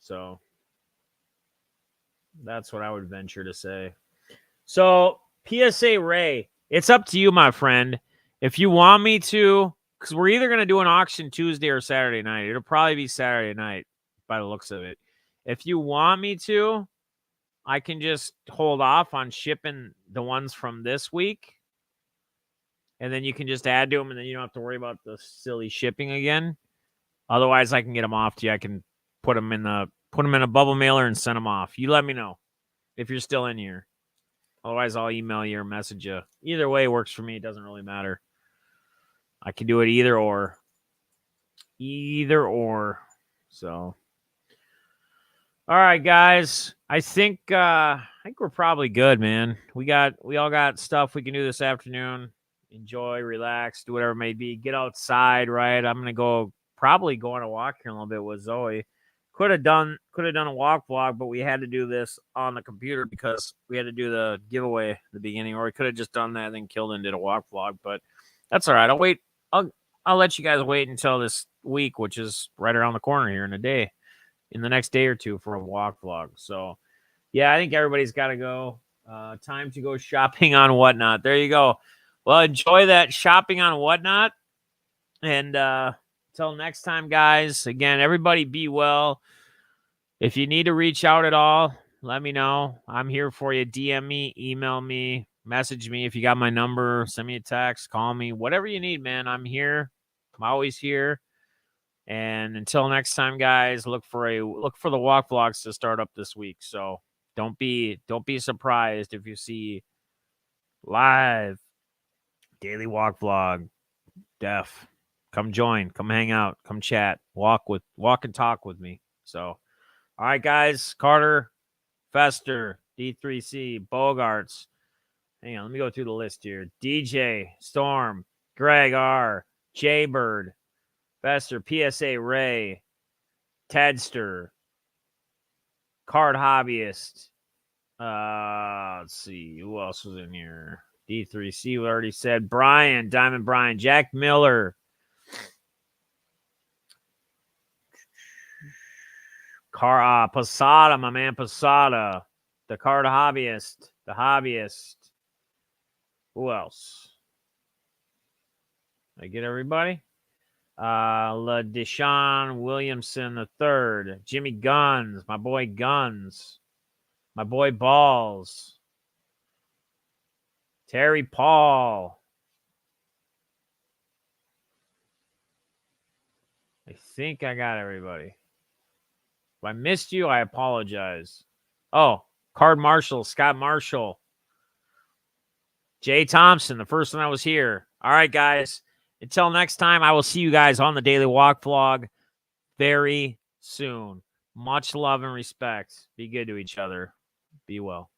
So, That's what I would venture to say. So, PSA Ray, it's up to you, my friend. If you want me to, because we're either going to do an auction Tuesday or Saturday night. It'll probably be Saturday night by the looks of it. If you want me to, I can just hold off on shipping the ones from this week. And then you can just add to them, and then you don't have to worry about the silly shipping again. Otherwise, I can get them off to you. I can put them in a bubble mailer and send them off. You let me know if you're still in here. Otherwise, I'll email you or message you. Either way works for me. It doesn't really matter. I can do it either or. Either or. So, all right, guys. I think we're probably good, man. We all got stuff we can do this afternoon. Enjoy, relax, do whatever it may be. Get outside, right? I'm gonna probably go on a walk here in a little bit with Zoe. Could have done a walk vlog, but we had to do this on the computer because we had to do the giveaway at the beginning, or we could have just done that and then killed and did a walk vlog. But that's all right. I'll wait. I'll let you guys wait until this week, which is right around the corner here in the next day or two for a walk vlog. So yeah, I think everybody's got to go. Time to go shopping on Whatnot. There you go. Well, enjoy that shopping on Whatnot. And until next time, guys, again, everybody be well. If you need to reach out at all, let me know. I'm here for you. DM me, email me, message me. If you got my number, send me a text, call me, whatever you need, man. I'm here. I'm always here. And until next time, guys, look for the walk vlogs to start up this week. So don't be surprised if you see live daily walk vlog. Def. Come join, come hang out, come chat, walk and talk with me. So, all right, guys, Carter, Fester, D3C, Bogarts. Hang on, let me go through the list here. DJ, Storm, Greg R, Jaybird, Fester, PSA Ray, Tedster, Card Hobbyist. Let's see, who else was in here? D3C, we already said. Brian, Diamond Brian, Jack Miller. Posada, my man Posada. The Card Hobbyist. The Hobbyist. Who else? Did I get everybody? Deshaun Williamson III. Jimmy Guns. My boy Guns. My boy Balls. Terry Paul. I think I got everybody. If I missed you, I apologize. Oh, Card Marshall, Scott Marshall. Jay Thompson, the first one that was here. All right, guys. Until next time, I will see you guys on the Daily Walk vlog very soon. Much love and respect. Be good to each other. Be well.